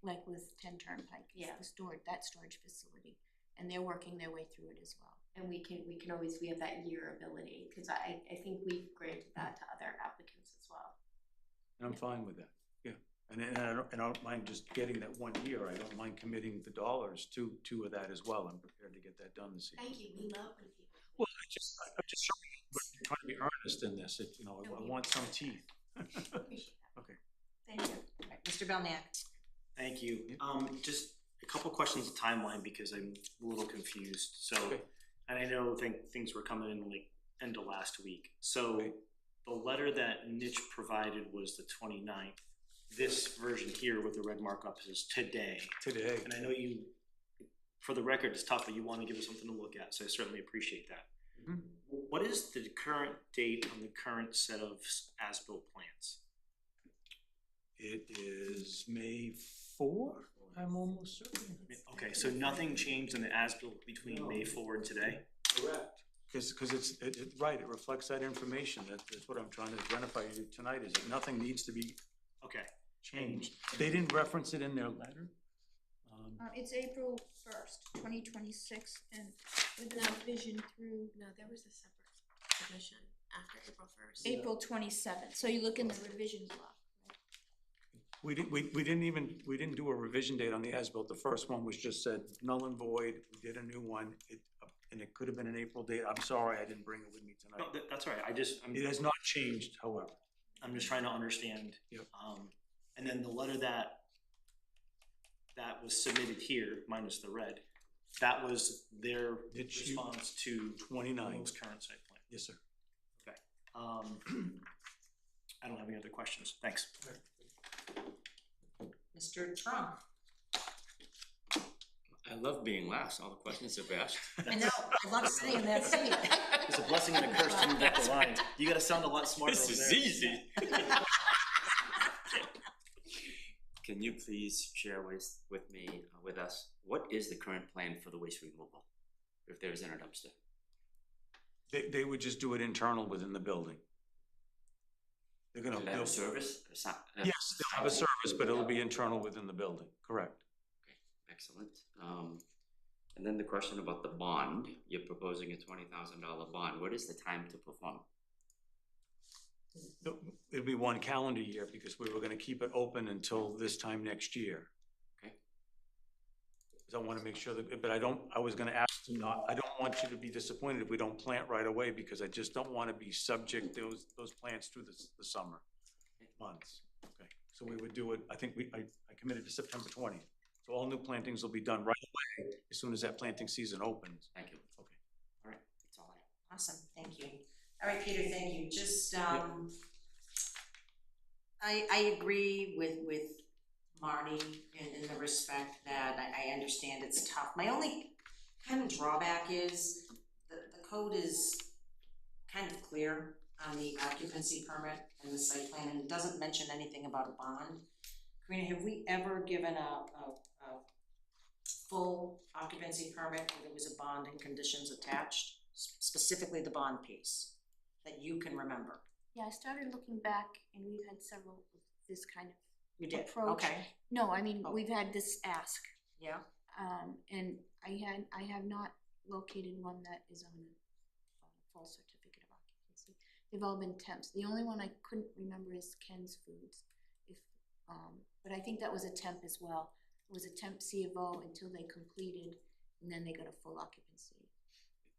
like with 10 Turnpike, Yeah. that storage facility, and they're working their way through it as well. And we can always, we have that year ability, cause I think we've granted that to other applicants as well. And I'm fine with that, yeah. And I don't mind just getting that 1 year, I don't mind committing the dollars to that as well, I'm prepared to get that done this evening. Thank you, we love when people. Well, I'm just showing you, but I'm trying to be earnest in this, I want some teeth. Appreciate that. Okay. Thank you. Right, Mr. Belknap? Thank you. Just a couple questions of timeline because I'm a little confused. So, Okay. and I know things were coming in like end of last week. So Okay. the letter that Mitch provided was the 29th. This version here with the red markup is today. Today. And I know you, for the record, it's tough, but you want to give us something to look at, so I certainly appreciate that. Mhm. What is the current date on the current set of as-built plans? It is May 4, I'm almost certain. Okay, so nothing changed in the as-built between May 4 and today? Correct. Because it's right, it reflects that information, that's what I'm trying to identify to you tonight, is that nothing needs to be Okay, changed. They didn't reference it in their letter. It's April 1st, 2026, and with the revision through No, there was a separate submission after April 1st. April 27th. So you look in the revision block, right? We didn't do a revision date on the as-built. The first one was just said null and void. We did a new one. And it could have been an April date. I'm sorry, I didn't bring it with me no, tonight. that's all right, It has not changed, however. I'm just trying to understand. Yep. And then the letter that was submitted here, minus the red, that was their Did you- response to 29. the most current site plan. Yes, sir. Okay. I don't have any other questions. Thanks. Mr. Trump? I love being last, all the questions are asked. I know, I love sitting in that seat. It's a blessing and a curse to move up the line. You gotta sound a lot smarter This over is there. easy. Can you please share with us, what is the current plan for the waste removal? If there isn't a dumpster? They would just do it internal within the building. They're gonna Do they have a build. service? Yes, they'll have a service, but it'll be internal within the building, correct. Excellent. And then the question about the bond, you're proposing a $20,000 bond. What is the time to perform? It'll be 1 calendar year because we were gonna keep it open until this time next year. Okay. Because I wanna make sure that, but I was gonna ask to not, I don't want you to be disappointed if we don't plant right away because I just don't wanna be subject to those plants through the summer months. Okay, so we would do it, I think I committed to September 20th. So all new plantings will be done right away as soon as that planting season opens. Thank you. Okay. All right, that's all I have. Awesome, thank you. All right, Peter, thank you. Just, I agree with Marty in the respect that I understand it's tough. My only kind of drawback is the code is kind of clear on the occupancy permit and the site plan, and it doesn't mention anything about a bond. Karina, have we ever given a full occupancy permit where there was a bond and conditions attached, specifically the bond piece, that you can remember? Yeah, I started looking back, and we've had several of this kind of You did, approach. okay, No, I mean, Oh. we've had this ask, yeah, and I have not located one that is on a full certificate of occupancy. They've all been temps. The only one I couldn't remember is Ken's Foods, but I think that was a temp as well. It was a temp C of O until they completed, and then they got a full occupancy.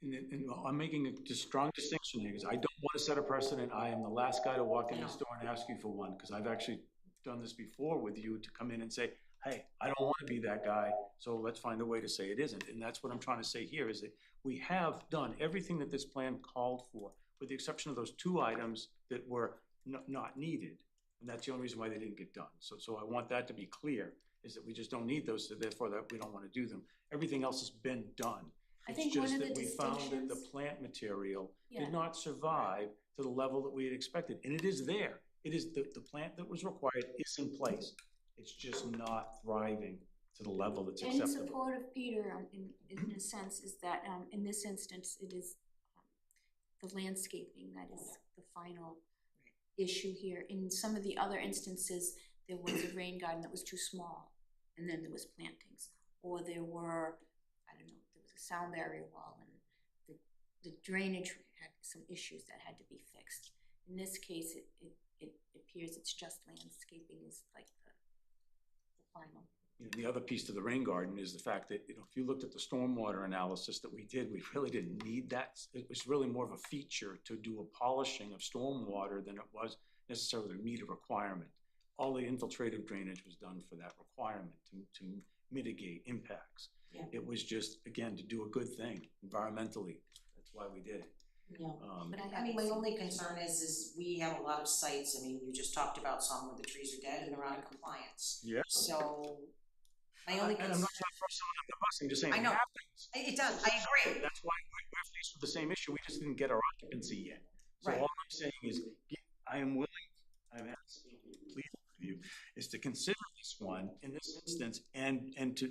And I'm making a strong distinction here, because I don't want to set a precedent. I am the last guy to walk in the I know. store and ask you for one, because I've actually done this before with you to come in and say, hey, I don't want to be that guy, so let's find a way to say it isn't. And that's what I'm trying to say here, is that we have done everything that this plan called for, with the exception of those 2 items that were not needed. And that's the only reason why they didn't get done. So I want that to be clear, is that we just don't need those, so therefore that we don't want to do them. Everything else has been done. I It's think one just of the that we found that the distinctions, plant material yeah, did not survive to the level that we had expected, and it is there. It is, the plant that was required is in place. It's just not thriving to the level that's in acceptable. support of Peter, in a sense, is that, in this instance, it is the landscaping that is the final issue here. In some of the other instances, there was a rain garden that was too small, and then there was plantings. Or there were, I don't know, there was a sound barrier wall, and the drainage had some issues that had to be fixed. In this case, it appears it's just landscaping is like the final. The other piece to the rain garden is the fact that, if you looked at the stormwater analysis that we did, we really didn't need that. It was really more of a feature to do a polishing of stormwater than it was necessarily to meet a requirement. All the infiltrative drainage was done for that requirement, to mitigate impacts. Yeah. It was just, again, to do a good thing environmentally. That's why we did it. Yeah. But I mean, my only concern is we have a lot of sites, I mean, you just talked about some where the trees are dead and they're out of compliance. Yeah. So, my only And I'm concern. not trying to throw someone under the bus, I'm just saying I it know. happens. It does, I agree. That's why we're faced with the same issue, we just didn't get our occupancy yet. So Right. all I'm saying is, I am willing, I'm asking you, please, you, is to consider this one in this instance and to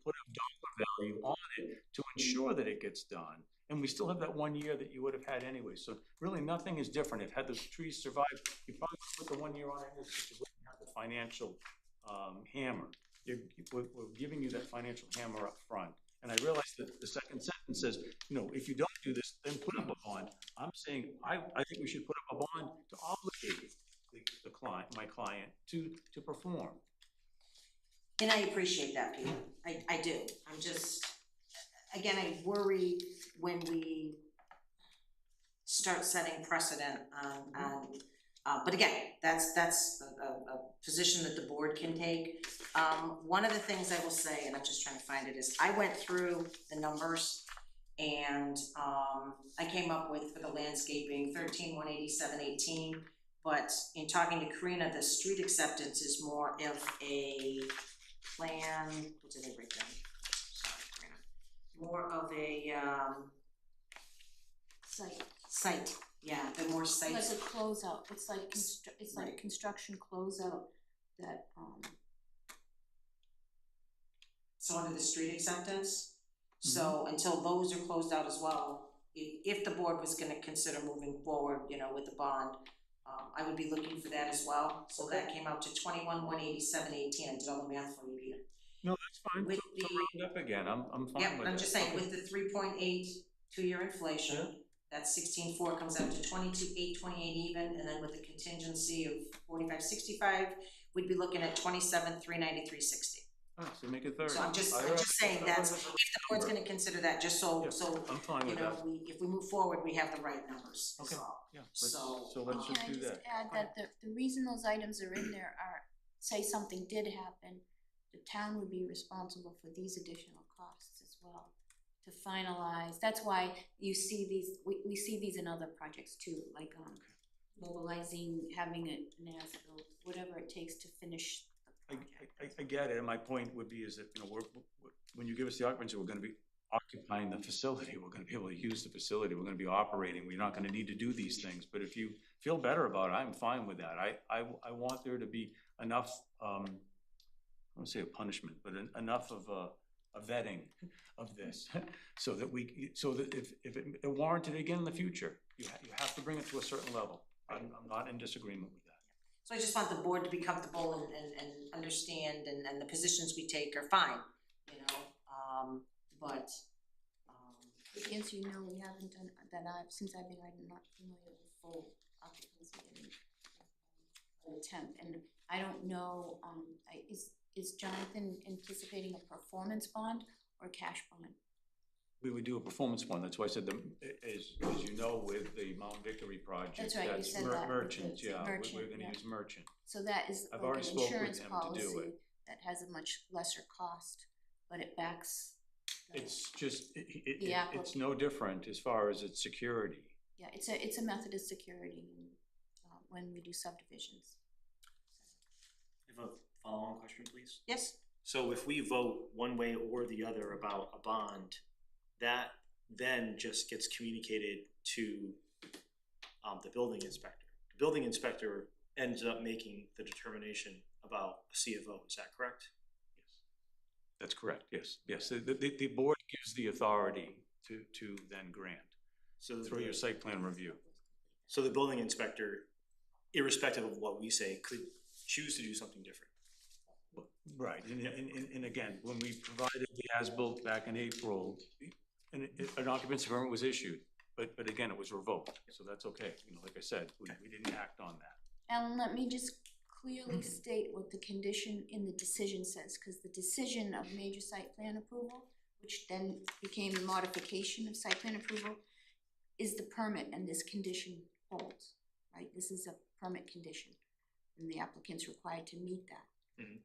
put a dollar value on it to ensure that it gets done. And we still have that 1 year that you would have had anyway. So really nothing is different. If had the trees survived, you probably put the 1 year on it, because you wouldn't have the financial hammer. We're giving you that financial hammer up front. And I realize that the second sentence says, if you don't do this, then put up a bond. I'm saying, I think we should put up a bond to obligate the client, my client, to perform. And I appreciate that, Peter, I do, I'm just, again, I worry when we start setting precedent but again, that's a position that the board can take. One of the things I will say, and I'm just trying to find it, is I went through the numbers and I came up with, for the landscaping, 13,187.18. But in talking to Karina, the street acceptance is more of a plan, what did I write down? Sorry, Karina. More of a site, yeah, the more site. Like a closeout, it's like it's like Right. construction closeout that, So under the street acceptance, so until those are closed out as well, if the board was gonna consider moving forward, with the bond, I would be looking for that as well, so that came out to 21,187.18, I did all the math for you, Peter. No, that's fine. With So round up again, I'm fine with Yep, that. I'm just saying, Okay. with the 3.8 2-year inflation, that 16.4 comes out to 22,828 even, and then with the contingency of 45.65, we'd be looking at 27,393.60. Oh, so make it 30. So I'm just saying that's, if the board's gonna consider that, just so, I'm fine with that. if we move forward, we have the right numbers, Okay. so. Yeah, So- so let's can just I do just that. add that the reason those items are in there are, say something did happen, the town would be responsible for these additional costs as well to finalize. That's why you see these, we see these in other projects too, like mobilizing, having an as-built, whatever it takes to finish the project. I get it, and my point would be is that, we're when you give us the occupancy, we're gonna be occupying the facility, we're gonna be able to use the facility, we're gonna be operating, we're not gonna need to do these things, but if you feel better about it, I'm fine with that. I want there to be enough, I don't wanna say a punishment, but enough of a vetting of this, so that if it warranted again in the future, you have to bring it to a certain level. I'm not in disagreement with that. So I just want the board to be comfortable and understand, and the positions we take are fine, but. As we haven't done, since I've been, I'm not familiar with full occupancy and attempt, and I don't know, is Jonathan anticipating a performance bond or cash bond? We would do a performance bond, that's why I said, as you know, with the Mount Victory project, That's right, you said that. merchant, It's yeah, merchant, we're gonna yeah. use merchant. So that is I've like already an spoke with insurance him to do policy it. that has a much lesser cost, but it backs. It's just, The it's no different as far as its security. Yeah, it's a method of security when we do subdivisions. I have a follow-on question, please. Yes, So if we vote one way or the other about a bond, that then just gets communicated to the building inspector. The building inspector ends up making the determination about a C of O, is that correct? Yes. That's correct, yes, yes. The board gives the authority to then grant So through your site plan review. So the building inspector, irrespective of what we say, could choose to do something different. Right, and again, when we provided the as-built back in April, an occupancy permit was issued, but again, it was revoked, so that's okay. You know, like I said, we didn't act on that. Alan, let me just clearly state what the condition in the decision says, because the decision of major site plan approval, which then became the modification of site plan approval, is the permit, and this condition holds, right? This is a permit condition, and the applicant's required to meet that. Mhm.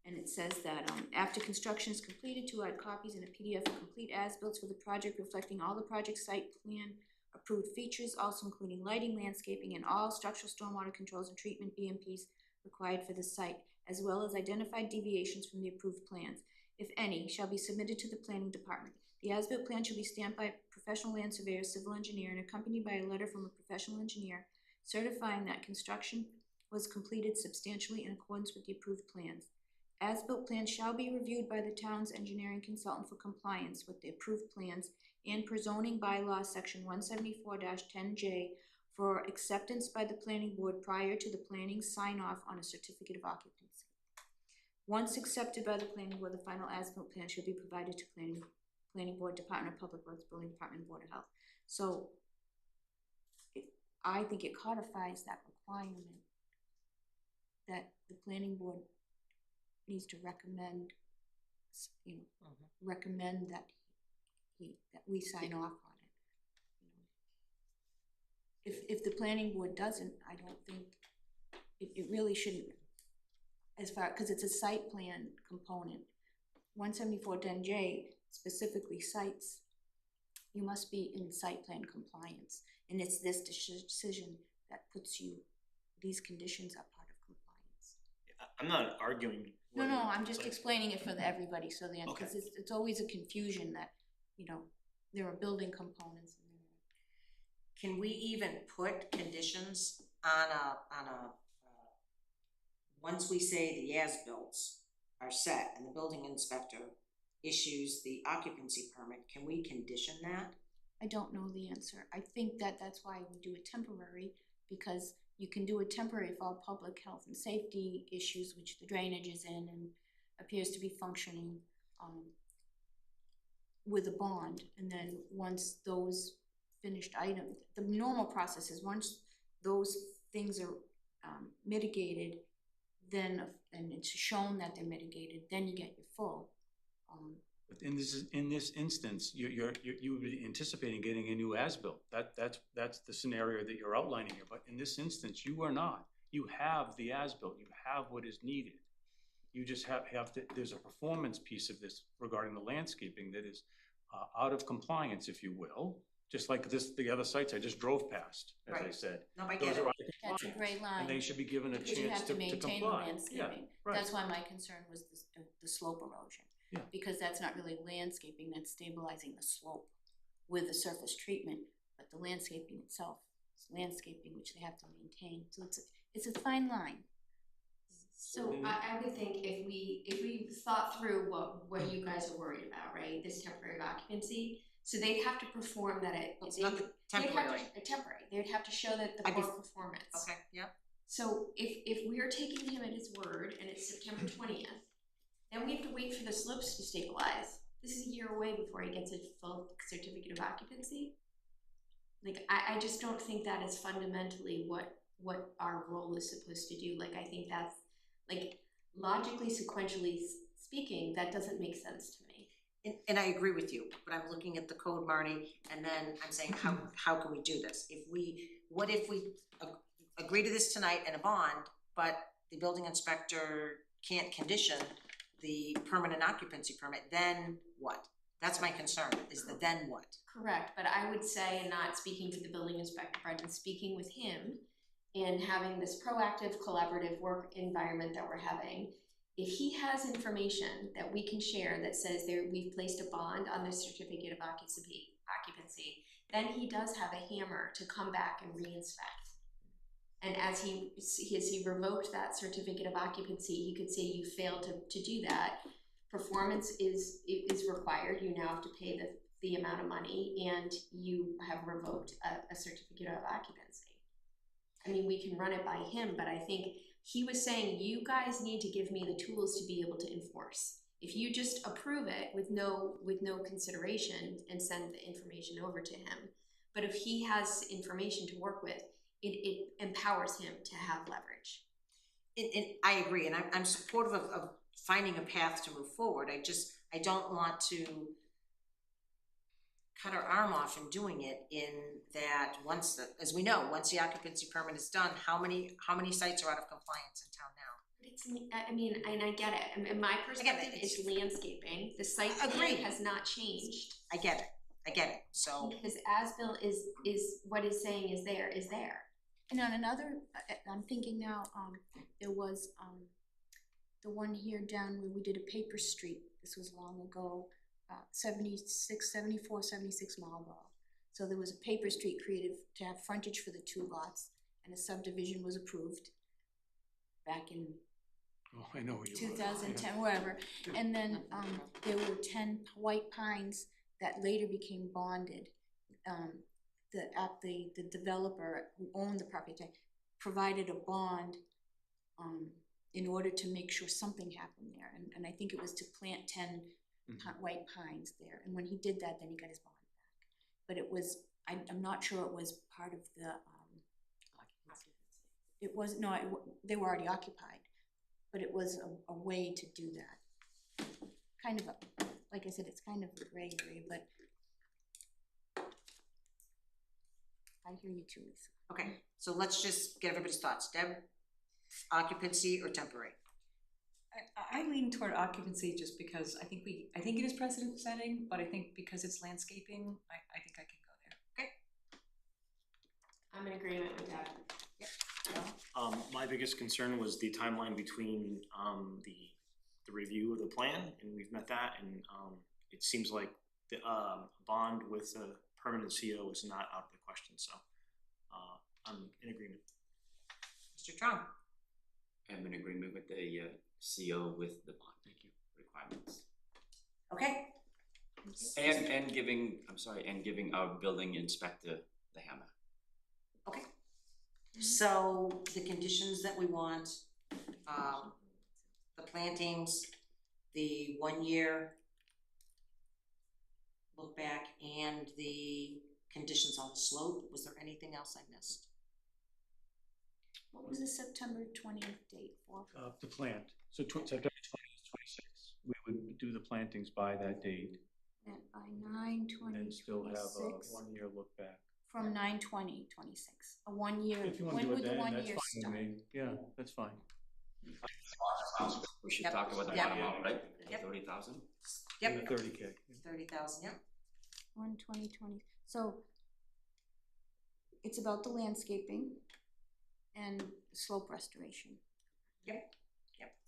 And it says that, after construction is completed, to add copies in a PDF of complete as-built for the project reflecting all the project site plan approved features, also including lighting, landscaping, and all structural stormwater controls and treatment BMPs required for the site, as well as identified deviations from the approved plans, if any, shall be submitted to the planning department. The as-built plan shall be stamped by a professional land surveyor, civil engineer, and accompanied by a letter from a professional engineer certifying that construction was completed substantially in accordance with the approved plans. As-built plans shall be reviewed by the town's engineering consultant for compliance with the approved plans and per zoning bylaw section 174-10J for acceptance by the planning board prior to the planning sign-off on a certificate of occupancy. Once accepted by the planning board, the final as-built plan should be provided to planning board, Department of Public Works, Building Department, Board of Health. So I think it codifies that requirement that the planning board needs to recommend, recommend that that we sign off on it. If the planning board doesn't, I don't think, it really shouldn't, as far, because it's a site plan component. 174-10J specifically cites, you must be in site plan compliance, and it's this decision that puts you, these conditions are part of compliance. I'm not arguing. No, I'm just explaining it for everybody, so then, Okay. because it's always a confusion that, there are building components in there. Can we even put conditions on a, once we say the as-bills are set and the building inspector issues the occupancy permit, can we condition that? I don't know the answer. I think that's why we do it temporary, because you can do it temporary for all public health and safety issues, which the drainage is in and appears to be functioning, with a bond. And then once those finished items, the normal process is once those things are mitigated, then, and it's shown that they're mitigated, then you get your full. But in this instance, you would be anticipating getting a new as-built. That's the scenario that you're outlining here. But in this instance, you are not. You have the as-built. You have what is needed. You just have to. There's a performance piece of this regarding the landscaping that is out of compliance, if you will. Just like the other sites I just drove past, as I Right. said. No, I Those get are it. out of That's a compliance, gray line. and they should be given a Because you chance have to to maintain the comply. landscaping. right. That's why my concern was the slope erosion. Yeah. Because that's not really landscaping, that's stabilizing the slope with the surface treatment, but the landscaping itself is landscaping which they have to maintain. So it's a fine line. So I would think if we thought through what you guys are worried about, right, this temporary occupancy, so they'd have to perform that It's not temporary. Temporary, they'd have to show that the I'd be- poor performance. Okay, yeah. So if we're taking him at his word and it's September 20th, then we have to wait for the slopes to stabilize. This is a year away before he gets a full certificate of occupancy. Like, I just don't think that is fundamentally what our role is supposed to do. Like, I think that's, like, logically, sequentially speaking, that doesn't make sense to me. And I agree with you, but I'm looking at the code, Marty, and then I'm saying, how can we do this? What if we agree to this tonight in a bond, but the building inspector can't condition the permanent occupancy permit, then what? That's my concern, is the then what? Correct, but I would say, and not speaking for the building inspector, Brendan, speaking with him and having this proactive, collaborative work environment that we're having, if he has information that we can share that says we've placed a bond on the certificate of occupancy, then he does have a hammer to come back and re-inspect. And as he revoked that certificate of occupancy, he could say you failed to do that. Performance is required. You now have to pay the amount of money, and you have revoked a certificate of occupancy. I mean, we can run it by him, but I think he was saying you guys need to give me the tools to be able to enforce. If you just approve it with no consideration and send the information over to him, but if he has information to work with, it empowers him to have leverage. And I agree, and I'm supportive of finding a path to move forward. I don't want to cut our arm off in doing it, in that as we know, once the occupancy permit is done, how many sites are out of compliance in town now? I mean, and I get it. And my perspective is landscaping. The site plan has not changed. I get it, so. Because as-built is what is saying is there. And on another, I'm thinking now, there was, the one here down where we did a paper street, this was long ago, 74, 76 Marlboro. So there was a paper street created to have frontage for the two lots, and a subdivision was approved back in Oh, I know where you 2010, wherever. And then there were 10 white pines that later became bonded. The developer who owned the property provided a bond in order to make sure something happened there. And I think it was to plant 10 white pines there. And when he did that, then he got his bond back. But it was, I'm not sure it was part of the, it was, no, they were already occupied. But it was a way to do that. Kind of like I said, it's kind of a gray area, but I hear you too, Lisa. Okay, so let's just get everybody's thoughts. Deb, occupancy or temporary? I lean toward occupancy just because I think it is precedent setting, but I think because it's landscaping, I think I can go there. Okay. I'm in agreement with that. My biggest concern was the timeline between the review of the plan, and we've met that, and it seems like the bond with a permanent CO is not out of the question, so I'm in agreement. Mr. Trump? I'm in agreement with the CO with the bond requirements. Okay. And giving our building inspector the hammer. Okay. So the conditions that we want, the plantings, the 1 year look back, and the conditions on the slope. Was there anything else I missed? What was the September 20th date for? The plant, so September 20th, 26th, we would do the plantings by that date. And by 9/20/26. And still have a 1 year look back. From 9/20/26, a 1 year, If you wanna when do would it the then, 1 that's year fine start? with me, yeah, that's fine. We should Yep. talk about the Yep. amount, right? Yep. 30,000? Yep. And the 30K. 30,000, yep. 1/20/20, so it's about the landscaping and slope restoration. Yep.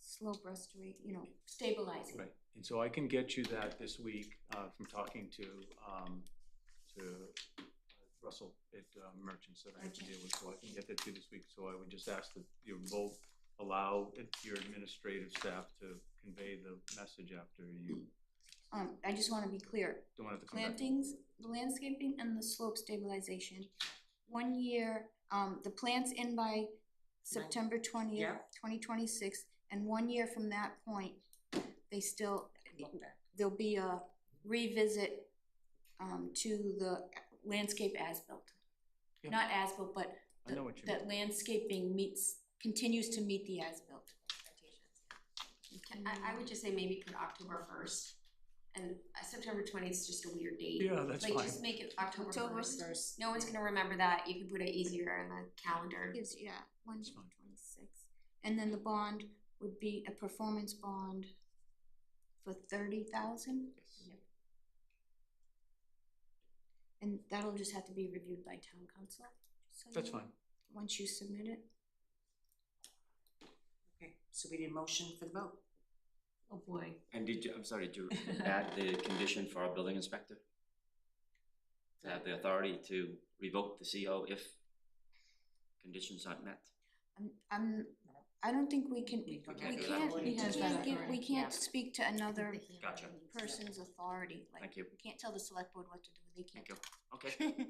Slope restoration, stabilizing. Right, and so I can get you that this week, from talking to Russell at Merchants that I have to deal with, so I can get that to you this week. So I would just ask that you both allow your administrative staff to convey the message after you I just wanna be clear, don't have to come back. plantings, the landscaping and the slope stabilization. 1 year, the plant's in by September 20th, Yeah. 2026, and 1 year from that point, they still, Look back. there'll be a revisit to the landscape as-built. Yeah. Not as-built, but I know what you that landscaping continues to meet the as-built expectations. I would just say maybe put October 1st, and September 20th is just a weird date. Yeah, that's Like, fine. just make it October October 1st. 1st. No one's gonna remember that. You can put it easier on the calendar. Gives, yeah, fine. 1/26. And then the bond would be a performance bond for 30,000? Yes. And that'll just have to be reviewed by town council? So That's you know, fine. Once you submit it? Okay, so we need a motion for the vote. Oh, boy. And I'm sorry, did you add the condition for our building inspector? To have the authority to revoke the CO if conditions aren't met? I don't think we can, We we can't do that. can't, He has that authority. we can't Yeah. speak to another Gotcha. person's authority, like, Thank you. we can't tell the select board what to do, they can't. Thank you. Okay.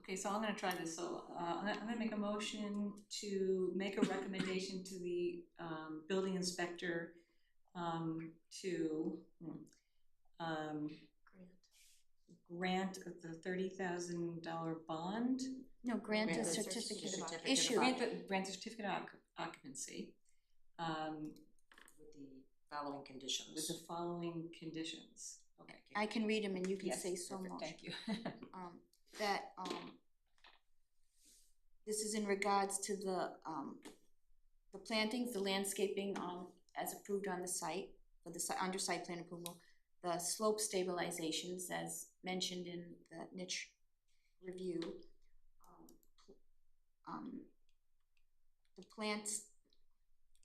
Okay, so I'm gonna try this, so, I'm gonna make a motion to make a recommendation to the, building inspector, to, grant the $30,000 bond. No, grant a Grant a certificate of certificate of issue. Grant a certificate of occupancy, With the following with conditions. the following conditions. Okay. I can read them and you can Yes, say so perfect, much. thank you. That, this is in regards to the plantings, the landscaping on, as approved on the site, for the under site plan approval, the slope stabilizations as mentioned in the niche review, the plants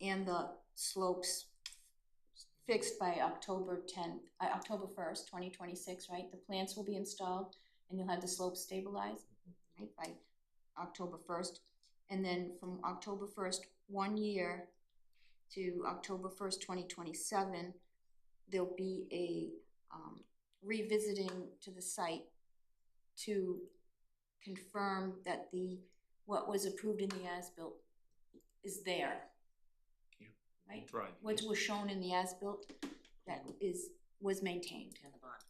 and the slopes fixed by October 1st, 2026, right? The plants will be installed and you'll have the slopes stabilized, right, by October 1st. And then from October 1st, 1 year to October 1st, 2027, there'll be a revisiting to the site to confirm that what was approved in the as-built is there. Yeah. Right? Right. What was shown in the as-built that was maintained. And the bond.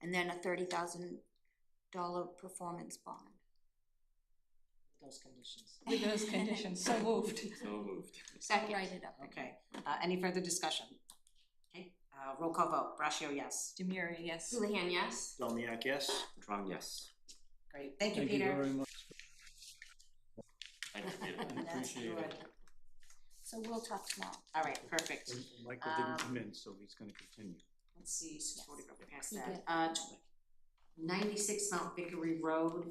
And then a $30,000 performance bond. Those conditions. With those conditions, so moved. So moved. I'll write it up. Okay, any further discussion? Okay, roll call vote, Braccio, yes. Demiria, yes. Houlihan, yes. Delmiak, yes. Strong yes. Great, thank you, Thank you Peter. very much. Thank you, Peter. That's Appreciate good. it. So we'll talk tomorrow. All right, perfect. And Michael didn't come in, so he's gonna continue. Let's see, 6:40, we're past You that. 96 Mount Vickery Road.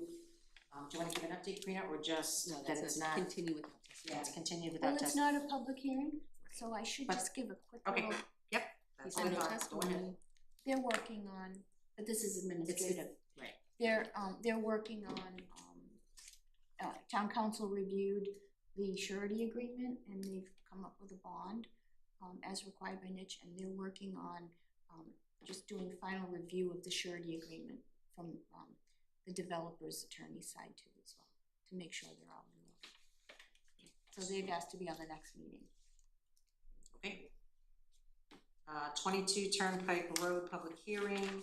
Do you wanna give an update, Karina, or just No, that that's it's a not? continue without Yeah, it's testimony. continued Well, without it's testimony. not a public hearing, so I should But- just give a quick Okay. little, He That's said fine. no Go ahead. testimony. they're working on, but this is administrative. Right. They're working on, town council reviewed the surety agreement and they've come up with a bond, as required by niche, and they're working on, just doing final review of the surety agreement from, the developer's attorney side too as well, to make sure they're all in order. So they've asked to be on the next meeting. Okay. 22 Turnpike Road, public hearing.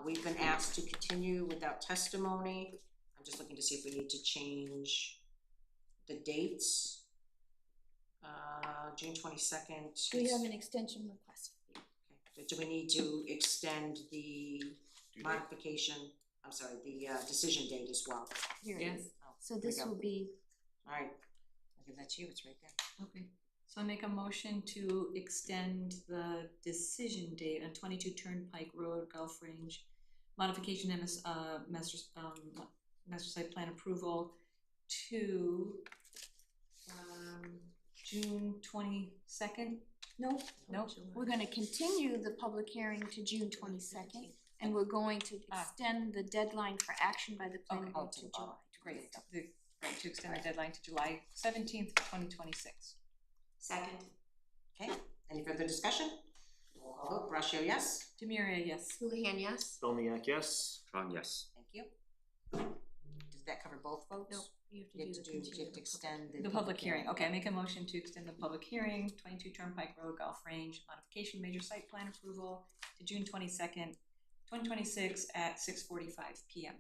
We've been asked to continue without testimony. I'm just looking to see if we need to change the dates. June 22nd. We have an extension request. Okay. Do we need to extend the modification, I'm sorry, the decision date as well? Here it Yes. is. Oh, So here we this go. will be, Alright, I'll give that to you, it's right there. Okay, so I make a motion to extend the decision date on 22 Turnpike Road, Gulf Range, modification and master site plan approval to June 22nd? no, Nope. we're gonna continue the public hearing to June 22nd, and we're going to extend the deadline for action by the planning Okay. board to to the July. bottom. Great, to extend the deadline to July 17th, 2026. Second. Okay, any further discussion? Roll call vote, Braccio, yes? Demiria, yes. Houlihan, yes. Delmiak, yes. Strong yes. Thank you. Does that cover both votes? No, you have to You have do to the do, you have to extend the. The public hearing, okay, I make a motion to extend the public hearing, 22 Turnpike Road, Gulf Range, modification major site plan approval to June 22nd, 2026 at 6:45 PM.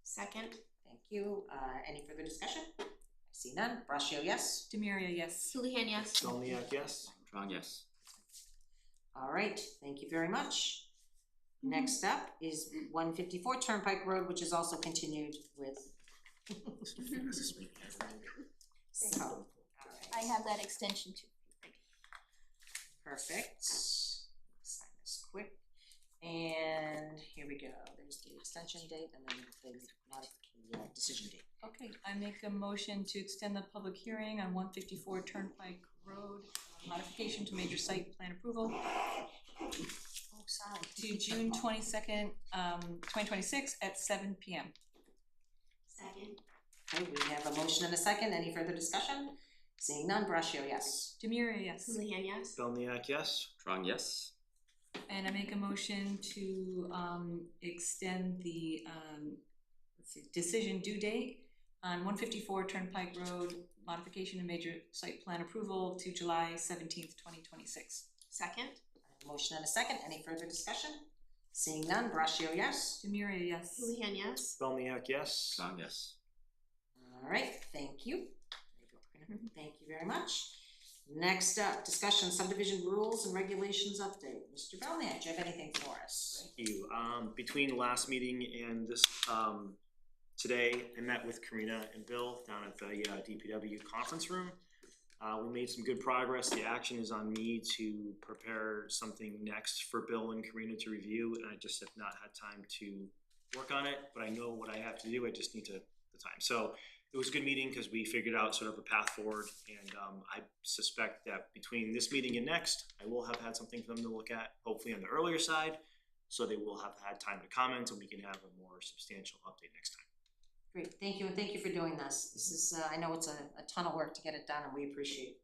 Second. Thank you, any further discussion? I see none, Braccio, yes? Demiria, yes. Houlihan, yes. Delmiak, yes. Strong yes. All right, thank you very much. Next up is 154 Turnpike Road, which is also continued with. So, all right. I have that extension too. Perfect. Sign this quick. And here we go, there's the extension date and then the decision date. Okay, I make a motion to extend the public hearing on 154 Turnpike Road, modification to major site plan approval Oh, sorry. to June 22nd, 2026 at 7 p.m. Second. Okay, we have a motion and a second, any further discussion? Seeing none, Brashio, yes. Demiria, yes. Houlihan, yes. Belniak, yes. Strong yes. And I make a motion to extend the decision due date on 154 Turnpike Road, modification and major site plan approval to July 17th, 2026. Second. Motion and a second, any further discussion? Seeing none, Brashio, yes. Demiria, yes. Houlihan, yes. Belniak, yes. Strong yes. All right, thank you. There you go. Thank you very much. Next up, discussion subdivision rules and regulations update. Mr. Belknap, do you have anything for us? Thank you. Between last meeting and this, today, I met with Karina and Bill down at the DPW conference room. We made some good progress. The action is on me to prepare something next for Bill and Karina to review, and I just have not had time to work on it, but I know what I have to do. I just need the time. So it was a good meeting because we figured out sort of a path forward, and I suspect that between this meeting and next, I will have had something for them to look at, hopefully on the earlier side, so they will have had time to comment and we can have a more substantial update next time. Great, thank you, and thank you for doing this. This is, I know it's a ton of work to get it done, and we appreciate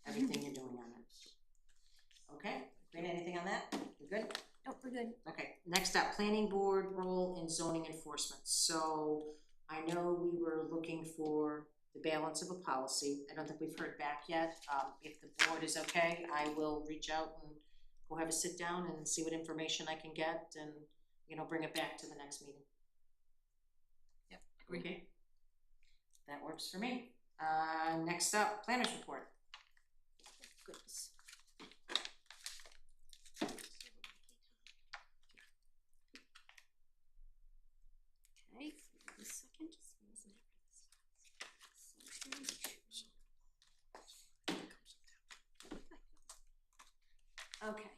everything you're doing on it. Okay, Karina, anything on that? You good? Nope, we're good. Okay, next up, planning board role in zoning enforcement. So I know we were looking for the balance of a policy. I don't think we've heard back yet. If the board is okay, I will reach out and go have a sit down and see what information I can get and, bring it back to the next meeting. Yep, Okay. That works for me. Next up, planners report. Goodness. Okay, give me a second, just a minute. Okay.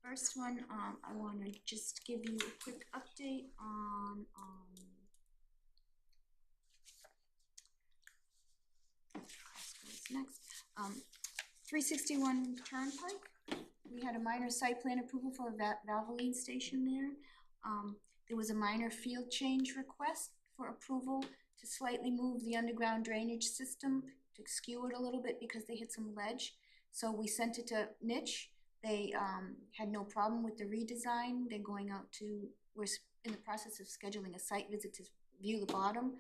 First one, I wanna just give you a quick update on, next, 361 Turnpike. We had a minor site plan approval for a Valvoline station there. There was a minor field change request for approval to slightly move the underground drainage system to skew it a little bit because they hit some ledge. So we sent it to Niche. They had no problem with the redesign. They're going out to, we're in the process of scheduling a site visit to view the bottom.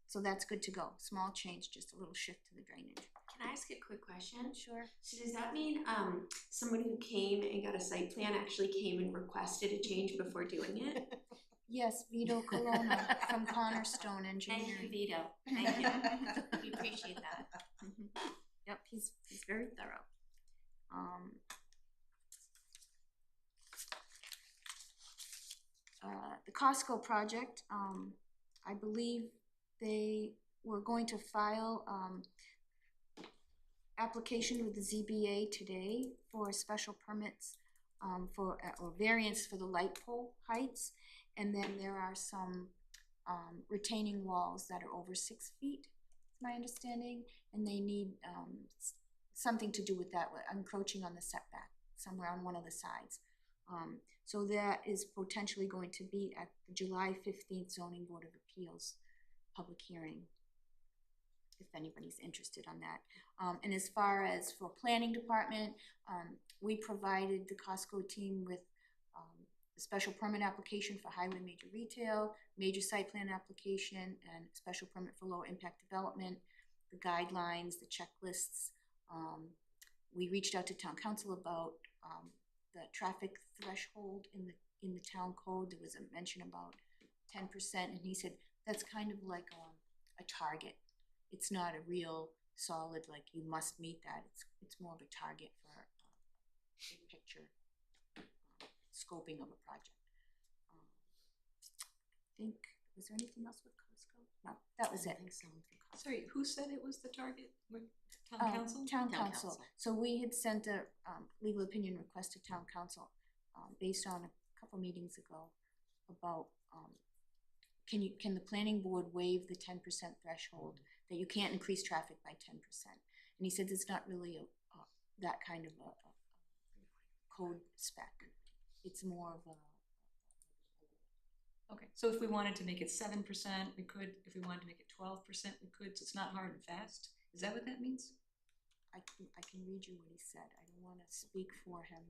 So that's good to go. Small change, just a little shift to the drainage. Can I ask a quick question? Sure. So does that mean someone who came and got a site plan actually came and requested a change before doing it? Yes, Vito Colonna from Cornerstone Engineering. Thank you, Vito. Thank you. We appreciate that. Yep, he's very thorough. The Costco project, I believe they were going to file application with the ZBA today for special permits or variance for the light pole heights. And then there are some retaining walls that are over 6 feet, is my understanding, and they need something to do with that, encroaching on the setback somewhere on one of the sides. So that is potentially going to be at the July 15th Zoning Board of Appeals public hearing, if anybody's interested on that. And as far as for planning department, we provided the Costco team with a special permit application for highway major retail, major site plan application, and special permit for low impact development, the guidelines, the checklists. We reached out to town council about the traffic threshold in the town code. There was a mention about 10%, and he said that's kind of like a target. It's not a real solid, like you must meet that. It's more of a target for big picture scoping of a project. I think, was there anything else with Costco? No, that was it. I think so. Sorry, who said it was the target? Town council? Town Town council. council. So we had sent a legal opinion request to town council. based on a couple meetings ago about, can the planning board waive the 10% threshold, that you can't increase traffic by 10%? And he said it's not really that kind of a code spec. It's more of a. Okay, so if we wanted to make it 7%, we could. If we wanted to make it 12%, we could. So it's not hard and fast. Is that what that means? I can read you what he said. I don't want to speak for him,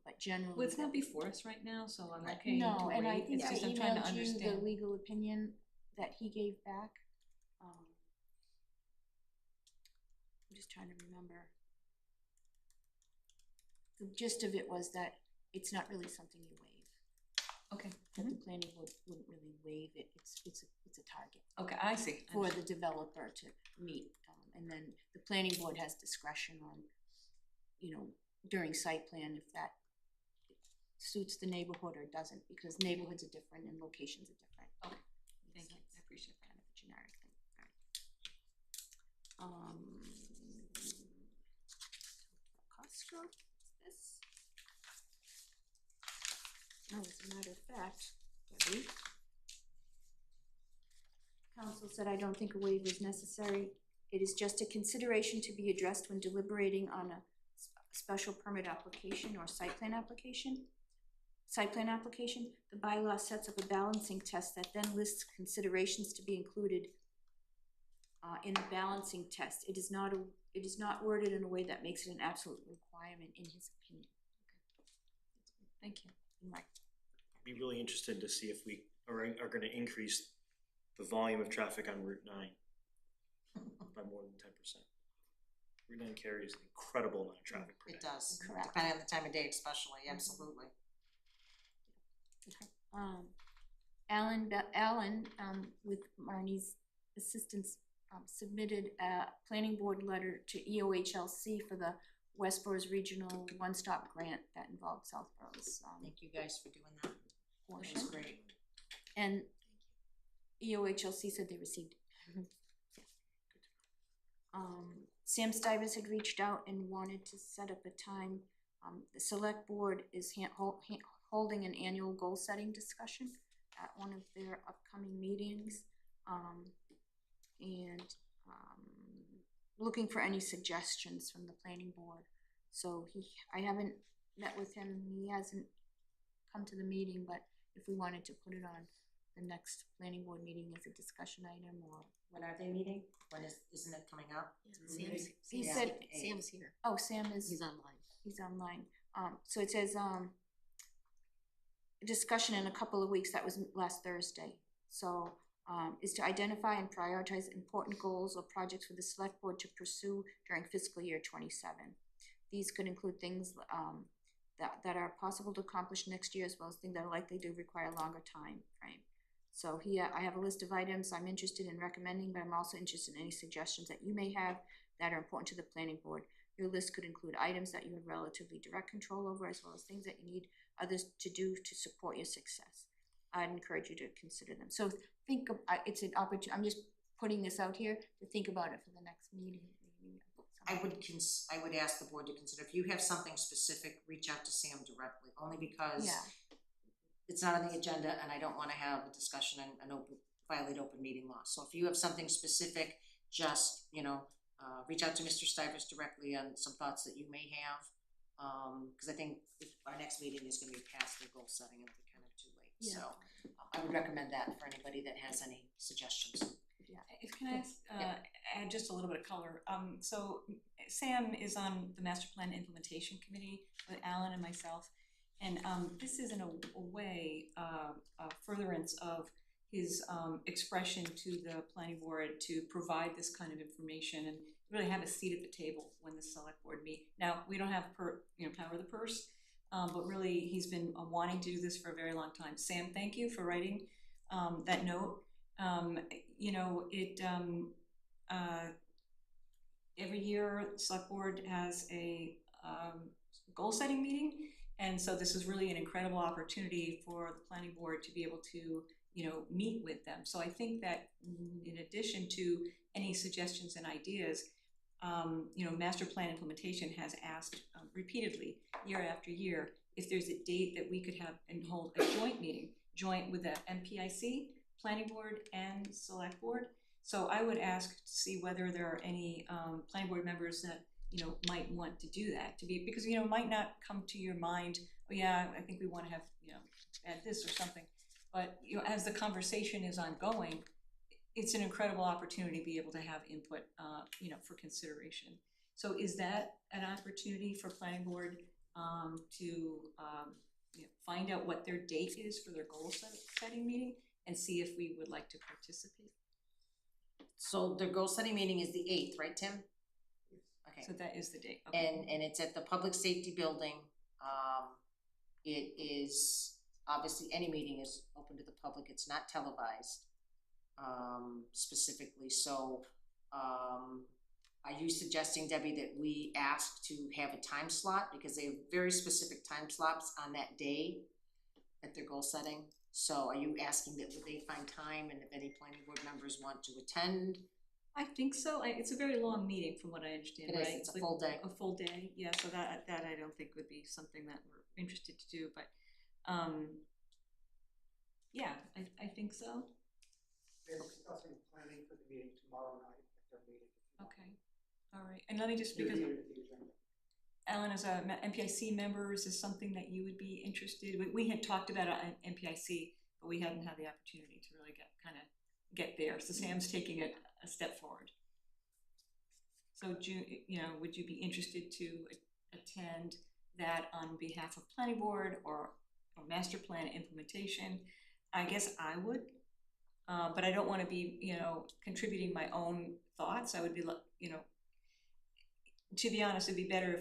but generally. Well, it's not before us right now, so I'm okay No, to and I wait. think It's I just I'm trying to emailed you the understand. legal opinion that he gave back. I'm just trying to remember. The gist of it was that it's not really something you waive. Okay. That the planning board wouldn't really waive it. It's a target Okay, I see. for the developer to meet, and then the planning board has discretion on, during site plan if that suits the neighborhood or doesn't, because neighborhoods are different and locations are different. Okay, thank So you. I appreciate that. kind of a generic thing. Cost scope, what's this? Oh, as a matter of fact, Debbie. Council said, I don't think a waiver is necessary. It is just a consideration to be addressed when deliberating on a special permit application or site plan application. The bylaw sets up a balancing test that then lists considerations to be included in the balancing test. It is not worded in a way that makes it an absolute requirement in his opinion. Thank you. Right. I'd be really interested to see if we are gonna increase the volume of traffic on Route 9 by more than 10%. Route 9 carries an incredible amount of traffic per day. It does, Correct. depending on the time of day especially, absolutely. Alan, with Marnie's assistance, submitted a planning board letter to EOHLC for the Westboro's Regional One-Stop Grant that involved Southborough's Thank you guys for doing that. portion. That's great. And EOHLC said they received it. Sam Stivers had reached out and wanted to set up a time. The select board is holding an annual goal-setting discussion at one of their upcoming meetings, and looking for any suggestions from the planning board. So I haven't met with him, he hasn't come to the meeting, but if we wanted to put it on the next planning board meeting as a discussion item, or. When are they meeting? Isn't it coming up? He Yeah. said, Sam's here. oh, Sam is. He's online. He's online. So it says, discussion in a couple of weeks, that was last Thursday. So, is to identify and prioritize important goals or projects for the select board to pursue during fiscal year 27. These could include things, that are possible to accomplish next year, as well as things that are likely to require a longer time frame. So here, I have a list of items I'm interested in recommending, but I'm also interested in any suggestions that you may have that are important to the planning board. Your list could include items that you have relatively direct control over, as well as things that you need others to do to support your success. I'd encourage you to consider them. So think of, it's an opportunity, I'm just putting this out here to think about it for the next meeting. I would ask the board to consider, if you have something specific, reach out to Sam directly, only because Yeah. it's not on the agenda and I don't wanna have a discussion and violate open meeting law. So if you have something specific, just, reach out to Mr. Stivers directly on some thoughts that you may have. Cause I think if our next meeting is gonna be past the goal setting and it'll be kind of too late. Yeah. So I would recommend that for anybody that has any suggestions. Can I add just a little bit of color? So Sam is on the master plan implementation committee with Alan and myself. And this is in a way a furtherance of his expression to the planning board to provide this kind of information and really have a seat at the table when the select board meet. Now, we don't have power of the purse, but really he's been wanting to do this for a very long time. Sam, thank you for writing that note. Every year, the select board has a goal setting meeting. And so this is really an incredible opportunity for the planning board to be able to, meet with them. So I think that in addition to any suggestions and ideas, master plan implementation has asked repeatedly, year after year, if there's a date that we could have and hold a joint meeting, joint with the MPIC, planning board and select board. So I would ask to see whether there are any planning board members that, might want to do that, because, it might not come to your mind, oh yeah, I think we wanna have, add this or something. But, as the conversation is ongoing, it's an incredible opportunity to be able to have input, for consideration. So is that an opportunity for planning board to find out what their date is for their goal setting meeting and see if we would like to participate? So their goal setting meeting is the 8th, right, Tim? Okay. So that is the date, okay. And it's at the Public Safety Building. It is, obviously, any meeting is open to the public, it's not televised, specifically, so, are you suggesting, Debbie, that we ask to have a time slot, because they have very specific time slots on that day at their goal setting? So are you asking that would they find time, and if any planning board members want to attend? I think so. It's a very long meeting from what I understand, It right? is, it's a full day. A full day, yeah, so that I don't think would be something that we're interested to do, but, yeah, I think so. They're discussing planning for the meeting tomorrow night at their meeting. Okay, all right, and let me just, because Alan, as a MPIC member, is this something that you would be interested? We had talked about an MPIC, but we hadn't had the opportunity to really get there, so Sam's taking a step forward. So would you be interested to attend that on behalf of planning board or master plan implementation? I guess I would, but I don't want to be, contributing my own thoughts. I would be, to be honest, it'd be better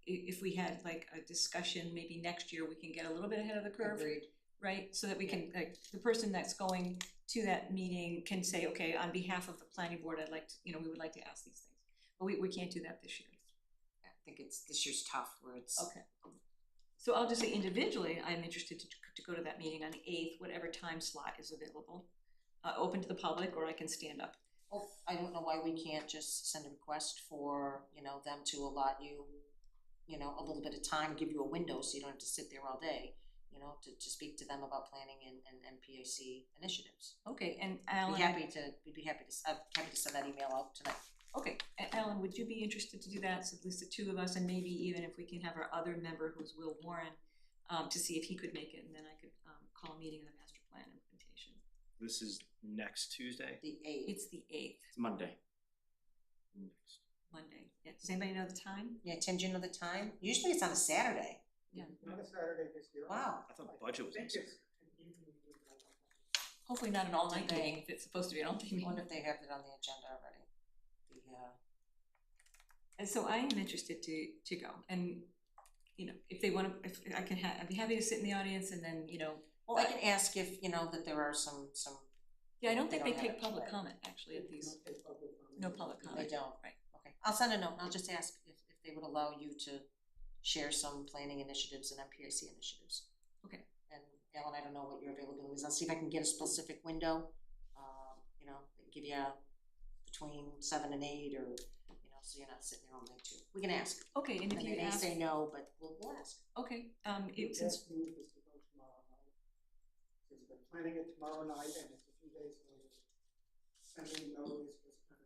if we had like a discussion, maybe next year we can get a little bit ahead of the curve. Agreed. Right, so that we can, like, the person that's going to that meeting can say, okay, on behalf of the planning board, I'd like to, we would like to ask these things. But we can't do that this year. I think this year's tough, where it's. Okay. So I'll just say individually, I'm interested to go to that meeting on the 8th, whatever time slot is available, open to the public, or I can stand up. Well, I don't know why we can't just send a request for, them to allot you, a little bit of time, give you a window so you don't have to sit there all day, to speak to them about planning and MPAC initiatives. Okay, and Alan. We'd be happy to send that email out tonight. Okay, Alan, would you be interested to do that? So at least the two of us, and maybe even if we can have our other member, who's Will Warren, to see if he could make it, and then I could call a meeting on the master plan implementation. This is next Tuesday? The 8th. It's the 8th, It's Monday. Monday. Yeah, does anybody know the time? Yeah, Tim, do you know the time? Usually it's on a Saturday. Yeah. Not a Saturday this year. Wow. I thought budget was I on think Saturday. it's an evening meeting. Hopefully not an all-night Did they- meeting, if it's supposed to be an all-day I meeting. wonder if they have it on the agenda already. And so I am interested to go, and, if they wanna, if I can I'd be happy to sit in the audience and then, Well, I can ask if, that there are some. yeah, I don't think They they don't take have it. public comment, actually, at these, no public They comment. don't. Right. Okay, I'll send a note, and I'll just ask if they would allow you to share some planning initiatives and MPIC initiatives. Okay. And Ellen, I don't know what your availability is, I'll see if I can get a specific window, give you between 7 and 8, or, so you're not sitting there all night too. We can ask, Okay, and if and you they may ask, say no, but we'll ask. okay, It's since, move is to go tomorrow night. Since they're planning it tomorrow night and it's a few days later, sending notice is gonna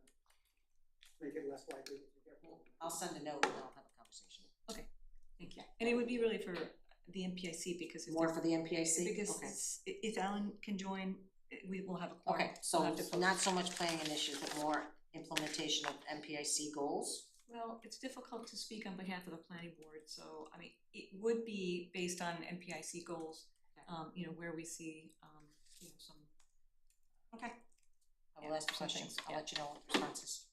make it less likely that you get one. I'll send a note and I'll have a conversation. thank you, and it would be really for the MPIC, because if More they're- for the MPIC? because Okay. if Alan can join, we will have a quorum. Okay, We'll so have to post. not so much planning initiatives, but more implementation of MPIC goals? Well, it's difficult to speak on behalf of the planning board, so, I mean, it would be based on MPIC goals, where we see, some. Okay. I will ask some questions, things, I'll yeah. let you know what the response is.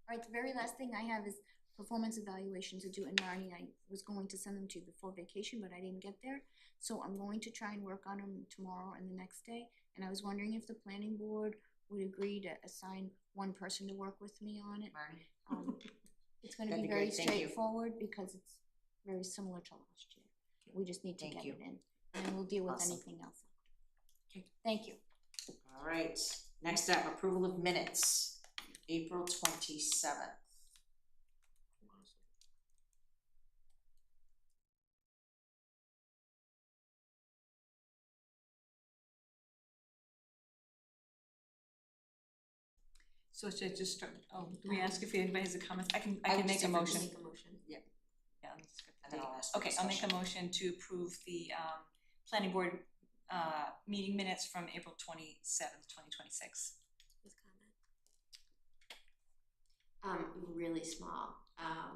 All right, the very last thing I have is performance evaluations are due, and Marnie, I was going to send them to you before vacation, but I didn't get there. So I'm going to try and work on them tomorrow and the next day, and I was wondering if the planning board would agree to assign one person to work with me on it. Marnie? It's gonna That'd be be very great, thank you. straightforward, because it's very similar to last year. We just need to Thank get you. it in, and we'll deal with Awesome. anything else. Okay. Thank you. All right, next up, approval of minutes, April 27th. So it's just, do we ask if anybody has a comment? I can would make just a say for motion. Make a motion. Yeah, let me just get the And then date. I'll ask for Okay, I'll make a discussion. motion to approve the planning board meeting minutes from April 27th, 2026. With comment. Really small.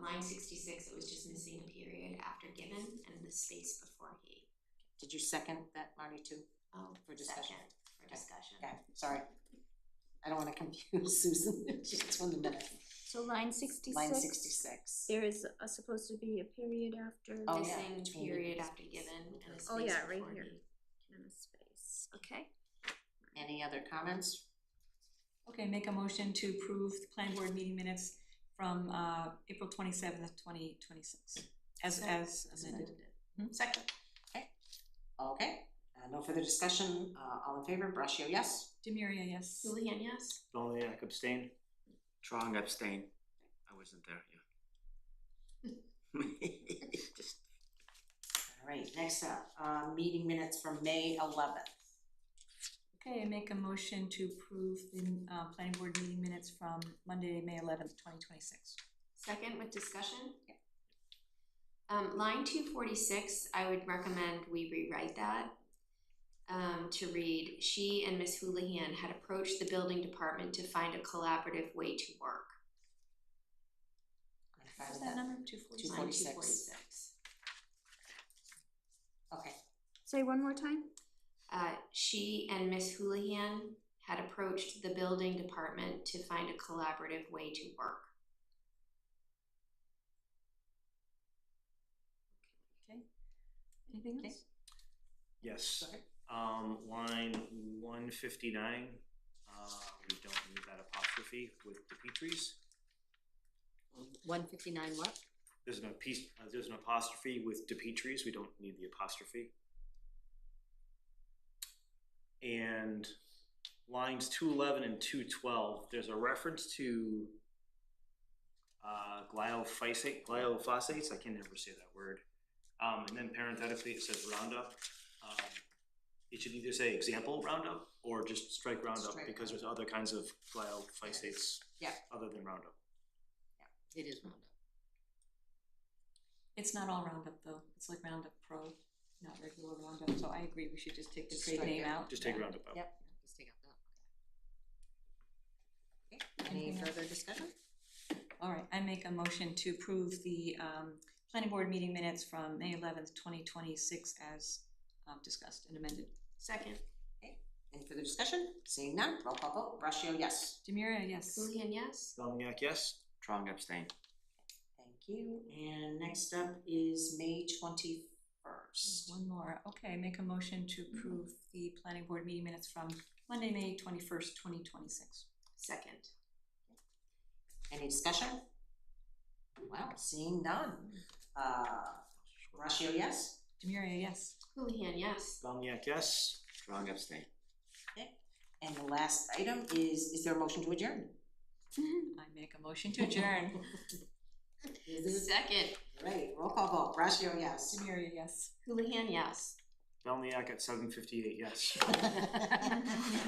Line 66, it was just missing a period after given and the space before he. Did you second that, Marty, too? Oh, For discussion. second, for discussion. Okay, sorry. I don't wanna confuse Susan, she's from the minute. So line 66. Line 66. There is supposed to be a period after. Oh, yeah, Missing between period the after given and the space Oh, yeah, right before here. he. And a space, okay. Any other comments? Okay, make a motion to approve the planning board meeting minutes from April 27th, 2026, as amended. Second. Okay, no further discussion, all in favor, Brashio, yes? Demiria, yes. Houlihan, yes. Bellniak abstain. Strong abstain. I wasn't there, yeah. Just Alright, next up, meeting minutes from May 11th. Okay, make a motion to approve the planning board meeting minutes from Monday, May 11th, 2026. Second with discussion? Line 246, I would recommend we rewrite that. To read, she and Ms. Houlihan had approached the building department to find a collaborative way to work. What's that number? 246? Line 246. 246. Okay, Say one more time? She and Ms. Houlihan had approached the building department to find a collaborative way to work. Okay. Anything else? Yes. Go ahead. Line 159, we don't need that apostrophe with the Petries. 159 what? There's an apostrophe with DePetris, we don't need the apostrophe. And lines 211 and 212, there's a reference to glyophosates, I can never say that word. And then parenthetically it says Roundup. It should either say example Roundup or just strike Roundup Strike because there's other kinds of glyophosates Yeah. other than Roundup. It is Roundup. It's not all Roundup though. It's like Roundup Pro, not regular Roundup. So I agree, we should just take the Just trade strike name it. out. Just take Yeah. Roundup out. Yep. Just take out that. Okay, any Anything else? further discussion? All right, I make a motion to approve the planning board meeting minutes from May 11th, 2026 as discussed and amended. Second. Any further discussion? Seeing none, roll call vote, Brashio, yes. Demiria, yes. Houlihan, yes. Bellniak, yes. strong abstain. Thank you, and next up is May 21st. One more. Okay, make a motion to approve the planning board meeting minutes from Monday, May 21st, 2026. Second. Any discussion? Wow, seeing none. Brashio, yes? Demiria, yes. Houlihan, yes. Bellniak, yes. Strong abstain. And the last item is there a motion to adjourn? I make a motion to adjourn. Second. Great, roll call vote, Brashio, yes. Demiria, yes. Houlihan, yes. Bellniak at 7:58, yes.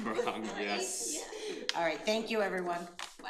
Wrong, yes. Yeah. All right, thank you, everyone. Wow.